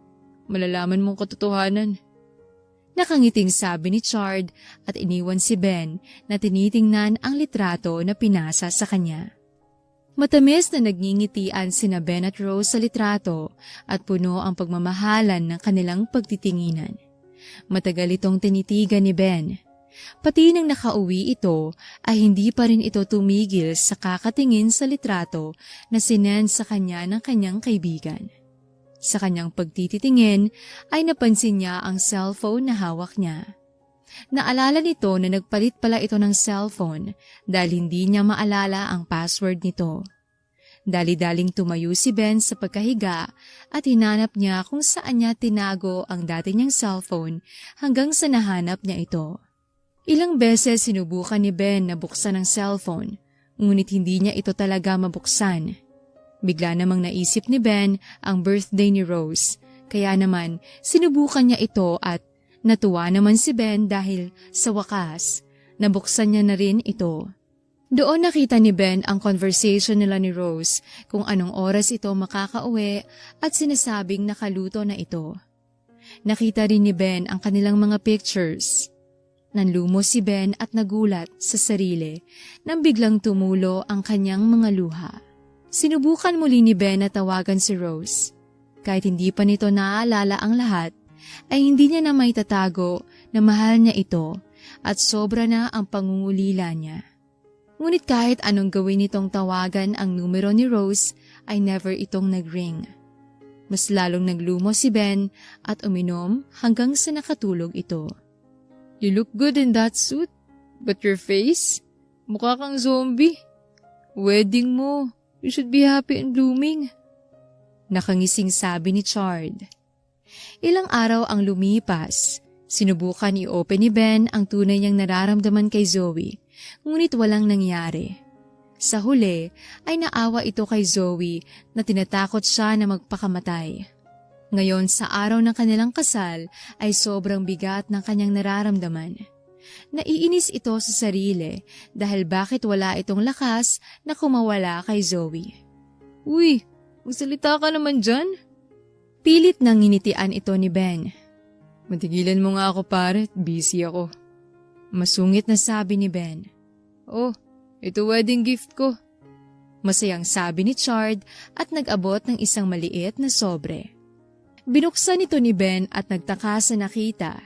malalaman mong katotohanan. Nakangiting sabi ni Chard at iniwan si Ben na tinitingnan ang litrato na pinasa sa kanya. Matamis na nagngingitian sina Ben at Rose sa litrato at puno ang pagmamahalan ng kanilang pagtitinginan. Matagal itong tinitigan ni Ben. Pati nang nakauwi ito ay hindi pa rin ito tumigil sa kakatingin sa litrato na sinend sa kanya ng kanyang kaibigan. Sa kanyang pagtititingin ay napansin niya ang cellphone na hawak niya. Naalala nito na nagpalit pala ito ng cellphone dahil hindi niya maalala ang password nito. Dali-daling tumayo si Ben sa pagkahiga at hinanap niya kung saan niya tinago ang dati niyang cellphone hanggang sa nahanap niya ito. Ilang beses sinubukan ni Ben na buksan ang cellphone, ngunit hindi niya ito talaga mabuksan. Bigla namang naisip ni Ben ang birthday ni Rose, kaya naman sinubukan niya ito at natuwa naman si Ben dahil sa wakas, nabuksan niya na rin ito. Doon nakita ni Ben ang conversation nila ni Rose kung anong oras ito makakauwi at sinasabing nakaluto na ito. Nakita rin ni Ben ang kanilang mga pictures. Nanlumo si Ben at nagulat sa sarili nang biglang tumulo ang kanyang mga luha. Sinubukan muli ni Ben na tawagan si Rose. Kahit hindi pa nito naaalala ang lahat, ay hindi niya na maitatago na mahal niya ito at sobra na ang pangungulila niya. Ngunit kahit anong gawin nitong tawagan ang numero ni Rose, ay never itong nag-ring. Mas lalong naglumo si Ben at uminom hanggang sa nakatulog ito. You look good in that suit, but your face? Mukha kang zombie. Wedding mo. You should be happy and blooming. Nakangising sabi ni Chard. Ilang araw ang lumipas. Sinubukan i-open ni Ben ang tunay niyang nararamdaman kay Zoe, ngunit walang nangyari. Sa huli ay naawa ito kay Zoe na tinatakot siya na magpakamatay. Ngayon sa araw ng kanilang kasal ay sobrang bigat ng kanyang nararamdaman. Naiinis ito sa sarili dahil bakit wala itong lakas na kumawala kay Zoe. Uy, magsalita ka naman dyan. Pilit nang nginitian ito ni Ben. Matigilan mo nga ako pare, busy ako. Masungit na sabi ni Ben. Oh, ito wedding gift ko. Masayang sabi ni Chard at nag-abot ng isang maliit na sobre. Binuksan ito ni Ben at nagtaka sa nakita.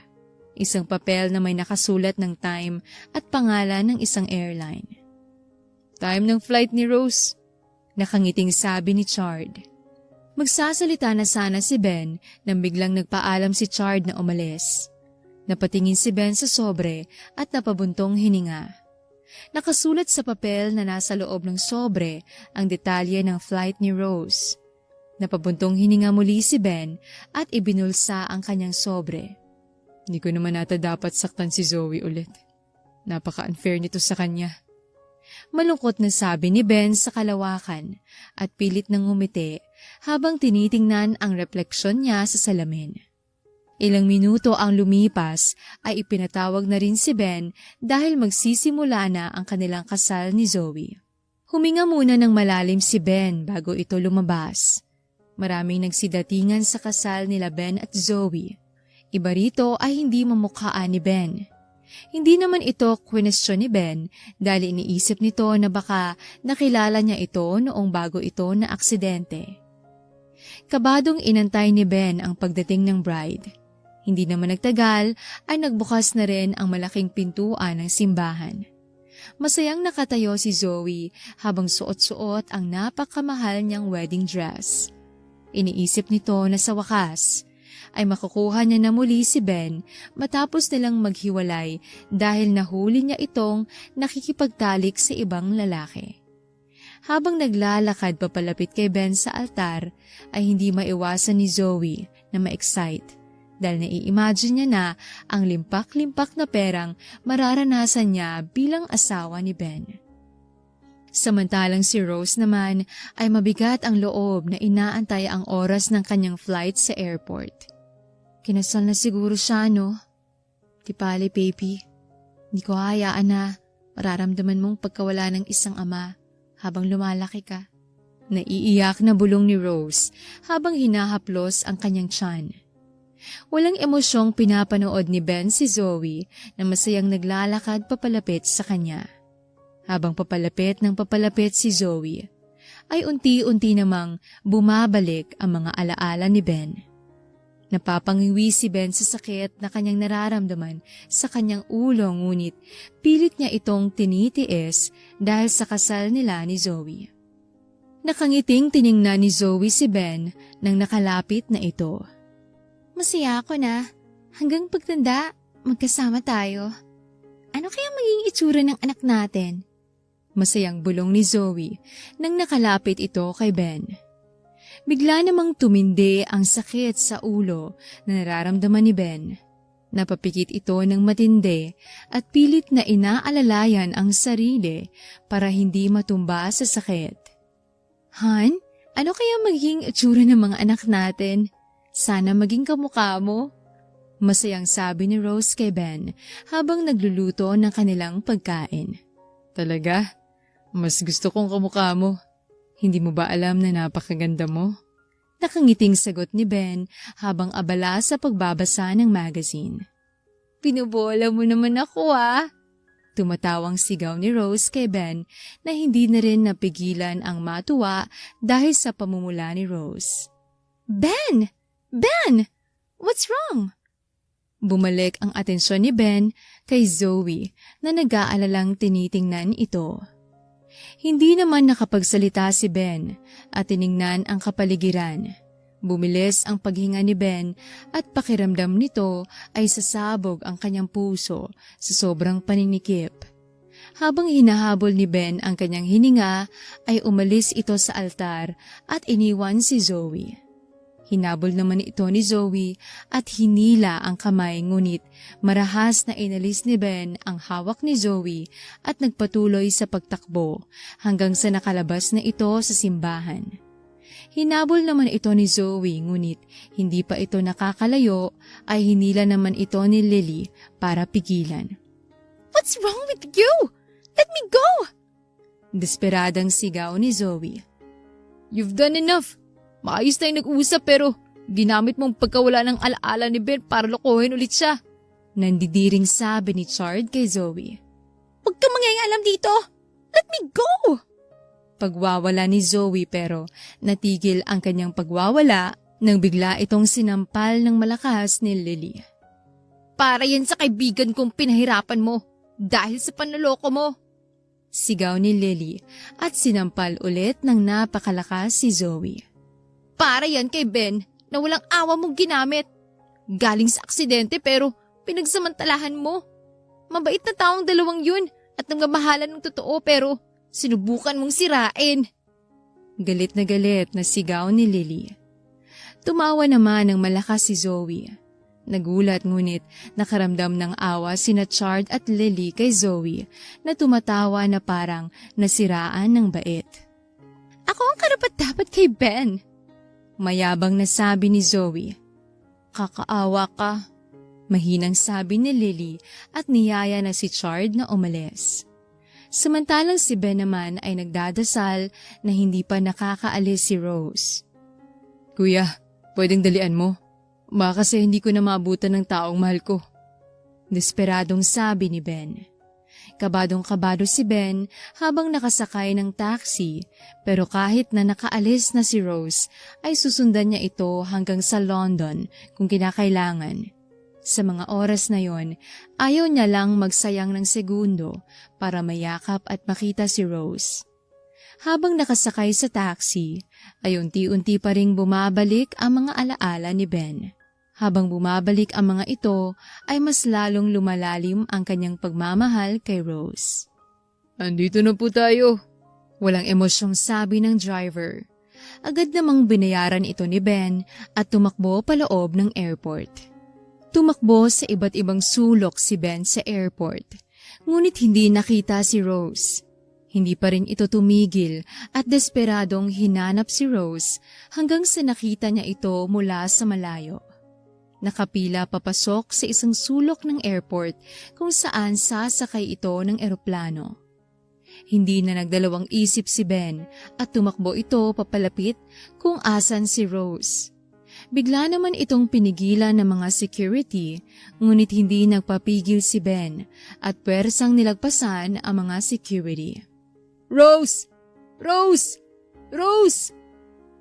Isang papel na may nakasulat ng time at pangalan ng isang airline. Time ng flight ni Rose. Nakangiting sabi ni Chard. Magsasalita na sana si Ben nang biglang nagpaalam si Chard na umalis. Napatingin si Ben sa sobre at napabuntong hininga. Nakasulat sa papel na nasa loob ng sobre ang detalye ng flight ni Rose. Napabuntong hininga muli si Ben at ibinulsa ang kanyang sobre. Hindi ko naman ata dapat saktan si Zoe ulit. Napaka-unfair nito sa kanya. Malungkot na sabi ni Ben sa kalawakan at pilit nang ngumiti habang tinitingnan ang refleksyon niya sa salamin. Ilang minuto ang lumipas ay ipinatawag na rin si Ben dahil magsisimula na ang kanilang kasal ni Zoe. Huminga muna ng malalim si Ben bago ito lumabas. Maraming nagsidatingan sa kasal nila Ben at Zoe. Iba rito ay hindi mamukhaan ni Ben. Hindi naman ito kwenestyon ni Ben dahil iniisip nito na baka nakilala niya ito noong bago ito na aksidente. Kabadong inantay ni Ben ang pagdating ng bride. Hindi naman nagtagal ay nagbukas na rin ang malaking pintuan ng simbahan. Masayang nakatayo si Zoe habang suot-suot ang napakamahal niyang wedding dress. Iniisip nito na sa wakas ay makukuha niya na muli si Ben matapos nilang maghiwalay dahil nahuli niya itong nakikipagtalik sa ibang lalaki. Habang naglalakad papalapit kay Ben sa altar ay hindi maiwasan ni Zoe na ma-excite dahil nai-imagine niya na ang limpak-limpak na perang mararanasan niya bilang asawa ni Ben. Samantalang si Rose naman ay mabigat ang loob na inaantay ang oras ng kanyang flight sa airport. Kinasal na siguro siya, no? Tipali, baby. Hindi ko hayaan na mararamdaman mong pagkawala ng isang ama habang lumalaki ka. Naiiyak na bulong ni Rose habang hinahaplos ang kanyang tiyan. Walang emosyong pinapanood ni Ben si Zoe na masayang naglalakad papalapit sa kanya. Habang papalapit si Zoe, ay unti-unti namang bumabalik ang mga alaala ni Ben. Napapangiwi si Ben sa sakit na kanyang nararamdaman sa kanyang ulo ngunit pilit niya itong tinitiis dahil sa kasal nila ni Zoe. Nakangiting tiningnan ni Zoe si Ben nang nakalapit na ito. Masaya ako na. Hanggang pagtanda, magkasama tayo. Ano kaya maging itsura ng anak natin? Masayang bulong ni Zoe nang nakalapit ito kay Ben. Bigla namang tumindi ang sakit sa ulo na nararamdaman ni Ben. Napapikit ito ng matindi at pilit na inaalalayan ang sarili para hindi matumba sa sakit. Han, ano kaya maging itsura ng mga anak natin? Sana maging kamukha mo. Masayang sabi ni Rose kay Ben habang nagluluto ng kanilang pagkain. Talaga? Mas gusto kong kamukha mo. Hindi mo ba alam na napakaganda mo? Nakangiting sagot ni Ben habang abala sa pagbabasa ng magazine. Pinubola mo naman ako ah! Tumatawang sigaw ni Rose kay Ben na hindi na rin napigilan ang matuwa dahil sa pamumula ni Rose. Ben! Ben! What's wrong? Bumalik ang atensyon ni Ben kay Zoe na nag-aalalang tinitingnan ito. Hindi naman nakapagsalita si Ben at tiningnan ang kapaligiran. Bumilis ang paghinga ni Ben at pakiramdam nito ay sasabog ang kanyang puso sa sobrang paninikip. Habang hinahabol ni Ben ang kanyang hininga ay umalis ito sa altar at iniwan si Zoe. Hinabol naman ito ni Zoe at hinila ang kamay ngunit marahas na inalis ni Ben ang hawak ni Zoe at nagpatuloy sa pagtakbo hanggang sa nakalabas na ito sa simbahan. Hinabol naman ito ni Zoe ngunit hindi pa ito nakakalayo ay hinila naman ito ni Lily para pigilan. What's wrong with you? Let me go! Desperadang sigaw ni Zoe. You've done enough. Maayos tayong nag-usap pero ginamit mong pagkawala ng alaala ni Ben para lokohin ulit siya. Nandidiring sabi ni Chard kay Zoe. Huwag kang mangyayaalam dito! Let me go! Pagwawala ni Zoe pero natigil ang kanyang pagwawala nang bigla itong sinampal ng malakas ni Lily. Para yan sa kaibigan kong pinahirapan mo dahil sa panloloko mo. Sigaw ni Lily at sinampal ulit ng napakalakas si Zoe. Para yan kay Ben na walang awa mong ginamit. Galing sa aksidente pero pinagsamantalahan mo. Mabait na taong dalawang yun at nangamahalan ng totoo pero sinubukan mong sirain. Galit na sigaw ni Lily. Tumawa naman ng malakas si Zoe. Nagulat ngunit nakaramdam ng awa sina Chard at Lily kay Zoe na tumatawa na parang nasiraan ng bait. Ako ang karapat-dapat kay Ben. Mayabang na sabi ni Zoe. Kakaawa ka. Mahinang sabi ni Lily at niyaya na si Chard na umalis. Samantalang si Ben naman ay nagdadasal na hindi pa nakakaalis si Rose. Kuya, pwedeng dalian mo? Baka kasi hindi ko na maabutan ng taong mahal ko. Desperadong sabi ni Ben. Kabadong-kabado si Ben habang nakasakay ng taxi pero kahit na nakaalis na si Rose ay susundan niya ito hanggang sa London kung kinakailangan. Sa mga oras na yon, ayaw niya lang magsayang ng segundo para mayakap at makita si Rose. Habang nakasakay sa taxi, ay unti-unti pa ring bumabalik ang mga alaala ni Ben. Habang bumabalik ang mga ito, ay mas lalong lumalalim ang kanyang pagmamahal kay Rose. Andito na po tayo. Walang emosyong sabi ng driver. Agad namang binayaran ito ni Ben at tumakbo paloob ng airport. Tumakbo sa iba't ibang sulok si Ben sa airport, ngunit hindi nakita si Rose. Hindi pa rin ito tumigil at desperadong hinanap si Rose hanggang sa nakita niya ito mula sa malayo. Nakapila papasok sa isang sulok ng airport kung saan sasakay ito ng eroplano. Hindi na nagdalawang isip si Ben at tumakbo ito papalapit kung asan si Rose. Bigla naman itong pinigilan ng mga security, ngunit hindi nagpapigil si Ben at pwersang nilagpasan ang mga security. Rose! Rose! Rose!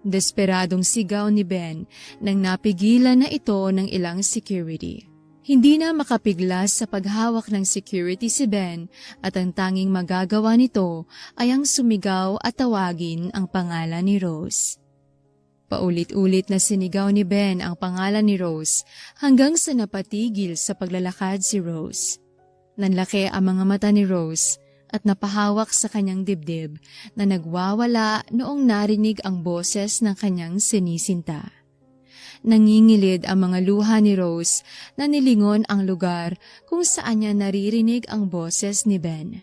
Desperadong sigaw ni Ben nang napigilan na ito ng ilang security. Hindi na makapiglas sa paghawak ng security si Ben at ang tanging magagawa nito ay ang sumigaw at tawagin ang pangalan ni Rose. Paulit-ulit na sinigaw ni Ben ang pangalan ni Rose hanggang sa napatigil sa paglalakad si Rose. Nanlaki ang mga mata ni Rose at napahawak sa kanyang dibdib na nagwawala noong narinig ang boses ng kanyang sinisinta. Nangingilid ang mga luha ni Rose na nilingon ang lugar kung saan niya naririnig ang boses ni Ben.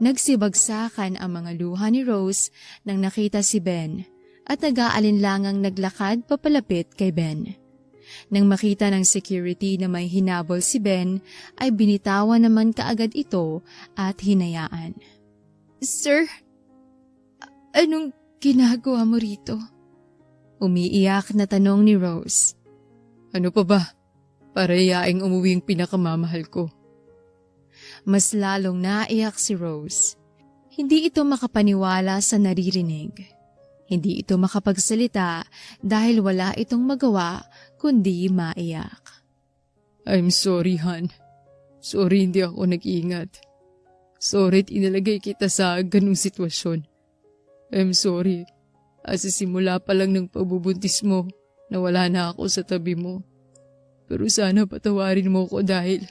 Nagsibagsakan ang mga luha ni Rose nang nakita si Ben at nag-aalinlangang naglakad papalapit kay Ben. Nang makita ng security na may hinabol si Ben, ay binitawan naman kaagad ito at hinayaan. Sir, anong ginagawa mo rito? Umiiyak na tanong ni Rose. Ano pa ba? Para yaing umuwi ang pinakamamahal ko. Mas lalong naiyak si Rose. Hindi ito makapaniwala sa naririnig. Hindi ito makapagsalita dahil wala itong magawa kundi maiyak. I'm sorry, Han. Sorry hindi ako nag-ingat. Sorry inilagay kita sa ganung sitwasyon. I'm sorry. Sa simula pa lang ng pagbubuntis mo, nawala na ako sa tabi mo. Pero sana patawarin mo ko dahil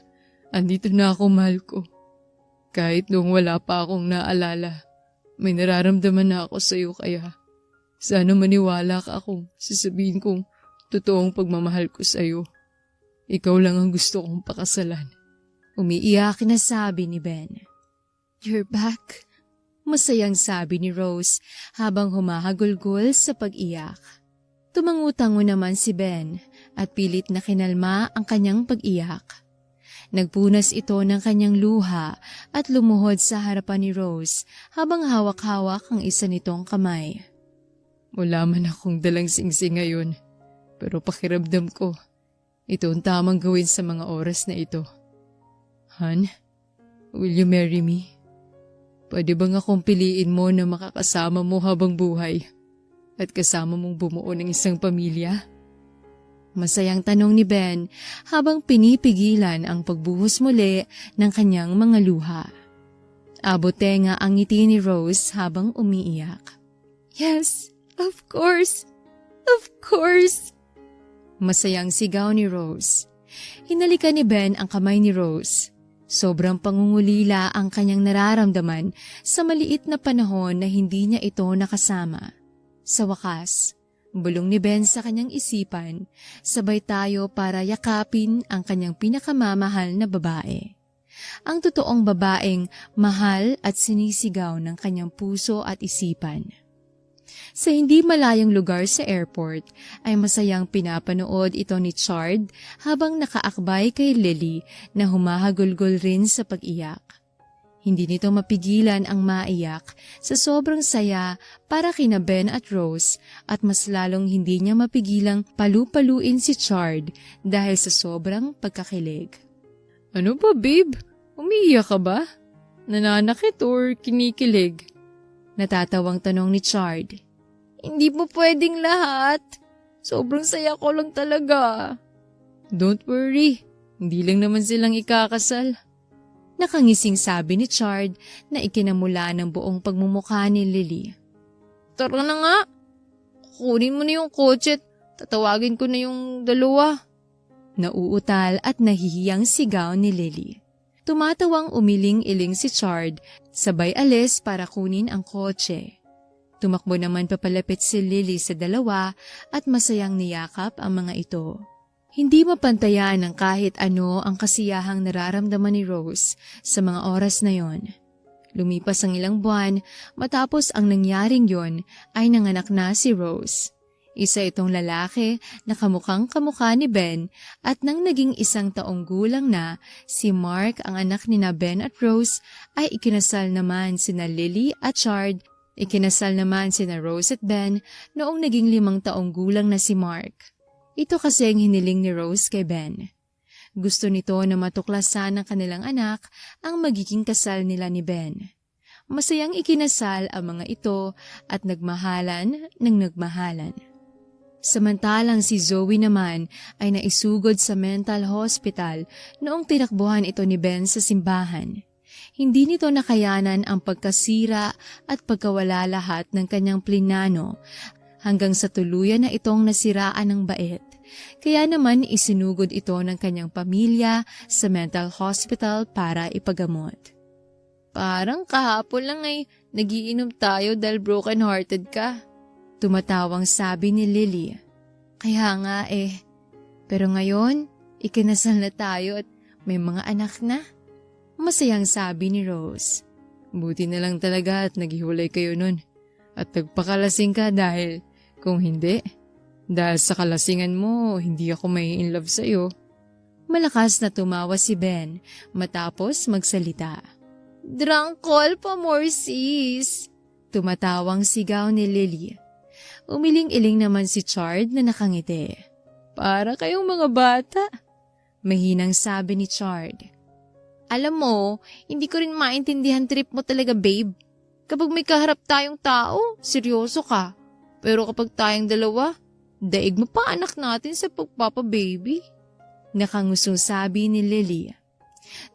andito na ako, mahal ko. Kahit nung wala pa akong naalala, may nararamdaman na ako sa iyo kaya sana maniwala ka kung sasabihin kong totoong pagmamahal ko sa iyo. Ikaw lang ang gusto kong pakasalan. Umiiyak na sabi ni Ben. You're back. Masayang sabi ni Rose habang humahagulgol sa pag-iyak. Tumangutango naman si Ben at pilit na kinalma ang kanyang pag-iyak. Nagpunas ito ng kanyang luha at lumuhod sa harapan ni Rose habang hawak-hawak ang isa nitong kamay. Wala man akong dalang singsing ngayon, pero pakiramdam ko, ito ang tamang gawin sa mga oras na ito. Han, will you marry me? Pwede bang akong piliin mo na makakasama mo habang buhay at kasama mong bumuo ng isang pamilya? Masayang tanong ni Ben habang pinipigilan ang pagbuhos muli ng kanyang mga luha. Abotenga ang ngiti ni Rose habang umiiyak. Yes, of course. Of course. Masayang sigaw ni Rose. Hinalikan ni Ben ang kamay ni Rose. Sobrang pangungulila ang kanyang nararamdaman sa maliit na panahon na hindi niya ito nakasama. Sa wakas, bulong ni Ben sa kanyang isipan, sabay tayo para yakapin ang kanyang pinakamamahal na babae. Ang totoong babaeng mahal at sinisigaw ng kanyang puso at isipan. Sa hindi malayong lugar sa airport ay masayang pinapanood ito ni Chard habang nakaakbay kay Lily na humahagulgol rin sa pag-iyak. Hindi nito mapigilan ang maiyak sa sobrang saya para kina Ben at Rose at mas lalong hindi niya mapigilang palu-paluin si Chard dahil sa sobrang pagkakilig. Ano ba, babe? Umiiyak ka ba? Nananakit or kinikilig? Natatawang tanong ni Chard. Hindi po pwedeng lahat. Sobrang saya ko lang talaga. Don't worry, hindi lang naman silang ikakasal. Nakangising sabi ni Chard na ikinamula ng buong pagmumukha ni Lily. Tara na nga. Kunin mo na yung kotse at tatawagin ko na yung dalawa. Nauutal at nahihiyang sigaw ni Lily. Tumatawang umiling-iling si Chard, sabay alis para kunin ang kotse. Tumakbo naman papalapit si Lily sa dalawa at masayang niyakap ang mga ito. Hindi mapantayan ng kahit ano ang kasiyahang nararamdaman ni Rose sa mga oras na yon. Lumipas ang ilang buwan, matapos ang nangyaring yon ay nanganak na si Rose. Isa itong lalaki na kamukhang-kamukha ni Ben at nang naging 1 taong gulang na, si Mark ang anak ni na Ben at Rose ay ikinasal naman sina Lily at Chard. Ikinasal naman sina Rose at Ben noong naging 5 taong gulang na si Mark. Ito kasi ang hiniling ni Rose kay Ben. Gusto nito na matuklasan ng kanilang anak ang magiging kasal nila ni Ben. Masayang ikinasal ang mga ito at nagmahalan ng nagmahalan. Samantalang si Zoe naman ay naisugod sa mental hospital noong tinakbuhan ito ni Ben sa simbahan. Hindi nito nakayanan ang pagkasira at pagkawala lahat ng kanyang plinano hanggang sa tuluyan na itong nasiraan ng bait. Kaya naman isinugod ito ng kanyang pamilya sa mental hospital para ipagamot. Parang kahapon lang ay nagiinom tayo dahil broken-hearted ka. Tumatawang sabi ni Lily. Kaya nga pero ngayon, ikinasal na tayo at may mga anak na. Masayang sabi ni Rose. Buti na lang talaga at naghiwalay kayo nun. At nagpakalasing ka dahil kung hindi, dahil sa kalasingan mo, hindi ako may in love sa'yo. Malakas na tumawa si Ben matapos magsalita. Drunk call pa more sis. Tumatawang sigaw ni Lily. Umiling-iling naman si Chard na nakangiti. Para kayong mga bata. Mahinang sabi ni Chard. Alam mo, hindi ko rin maintindihan trip mo talaga, babe. Kapag may kaharap tayong tao, seryoso ka. Pero kapag tayong dalawa, daig mo pa anak natin sa pagpapa-baby. Nakangusong sabi ni Lily.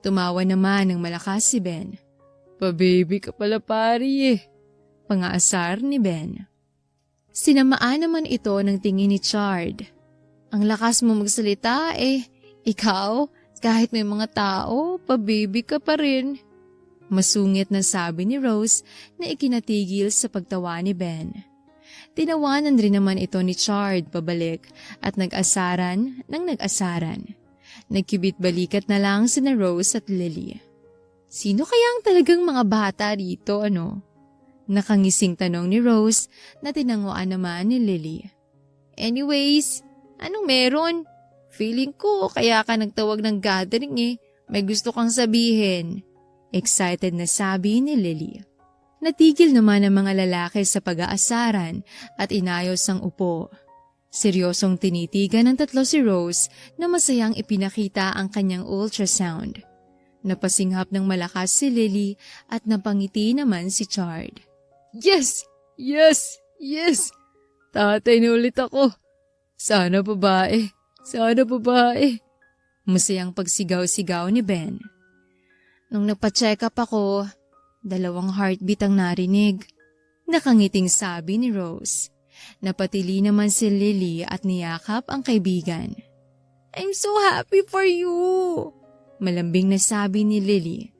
Tumawa naman ng malakas si Ben. Pa-baby ka pala pari Pangaasar ni Ben. Sinamaan naman ito ng tingin ni Chard. Ang lakas mo magsalita ikaw, kahit may mga tao, pa-baby ka pa rin. Masungit na sabi ni Rose na ikinatigil sa pagtawa ni Ben. Tinawanan rin naman ito ni Chard pabalik at nag-asaran ng nag-asaran. Nagkibit-balikat na lang sina Rose at Lily. Sino kaya ang talagang mga bata rito, ano? Nakangising tanong ni Rose na tinanguan naman ni Lily. Anyways, anong meron? Feeling ko kaya ka nagtawag ng gathering eh. May gusto kang sabihin. Excited na sabi ni Lily. Natigil naman ang mga lalaki sa pag-aasaran at inayos ang upo. Seryosong tinitigan ng tatlo si Rose na masayang ipinakita ang kanyang ultrasound. Napasinghap ng malakas si Lily at napangiti naman si Chard. Yes! Yes! Yes! Tatay na ulit ako. Sana babae. Sana babae. Masayang pagsigaw-sigaw ni Ben. Nung nagpa-check up ako, 2 heartbeat ang narinig. Nakangiting sabi ni Rose. Napatili naman si Lily at niyakap ang kaibigan. I'm so happy for you. Malambing na sabi ni Lily.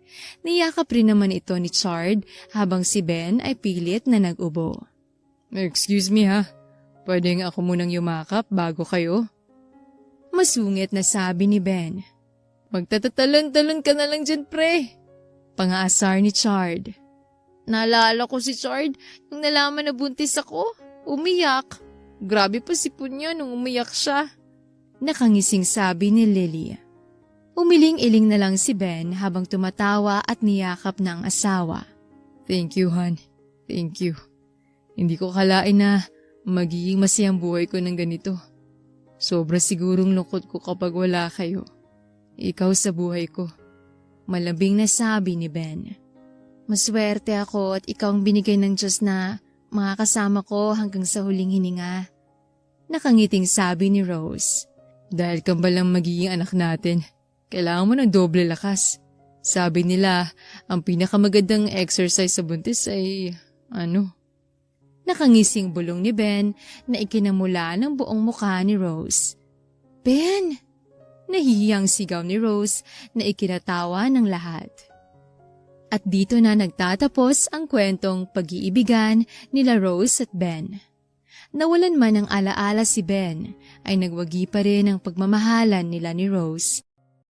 Niyakap rin naman ito ni Chard habang si Ben ay pilit na nag-ubo. Excuse me ha. Pwede nga ako munang yumakap bago kayo? Masungit na sabi ni Ben. Magtatatalon-talon ka na lang dyan, pre. Pangaasar ni Chard. Naalala ko si Chard nung nalaman na buntis ako. Umiyak. Grabe pa sipon niya nung umiyak siya. Nakangising sabi ni Lily. Umiling-iling na lang si Ben habang tumatawa at niyakap ng asawa. Thank you, hon. Thank you. Hindi ko kalain na magiging masayang buhay ko ng ganito. Sobra sigurong lungkot ko kapag wala kayo. Ikaw sa buhay ko. Malambing na sabi ni Ben. Maswerte ako at ikaw ang binigay ng Diyos na makakasama ko hanggang sa huling hininga. Nakangiting sabi ni Rose. Dahil kambal ang magiging anak natin, kailangan mo ng doble lakas. Sabi nila, ang pinakamagandang exercise sa buntis ay, Nakangising bulong ni Ben na ikinamula ng buong mukha ni Rose. Ben! Nahihiyang sigaw ni Rose na ikinatawa ng lahat. At dito na nagtatapos ang kwentong pag-iibigan nila Rose at Ben. Nawalan man ng alaala si Ben, ay nagwagi pa rin ang pagmamahalan nila ni Rose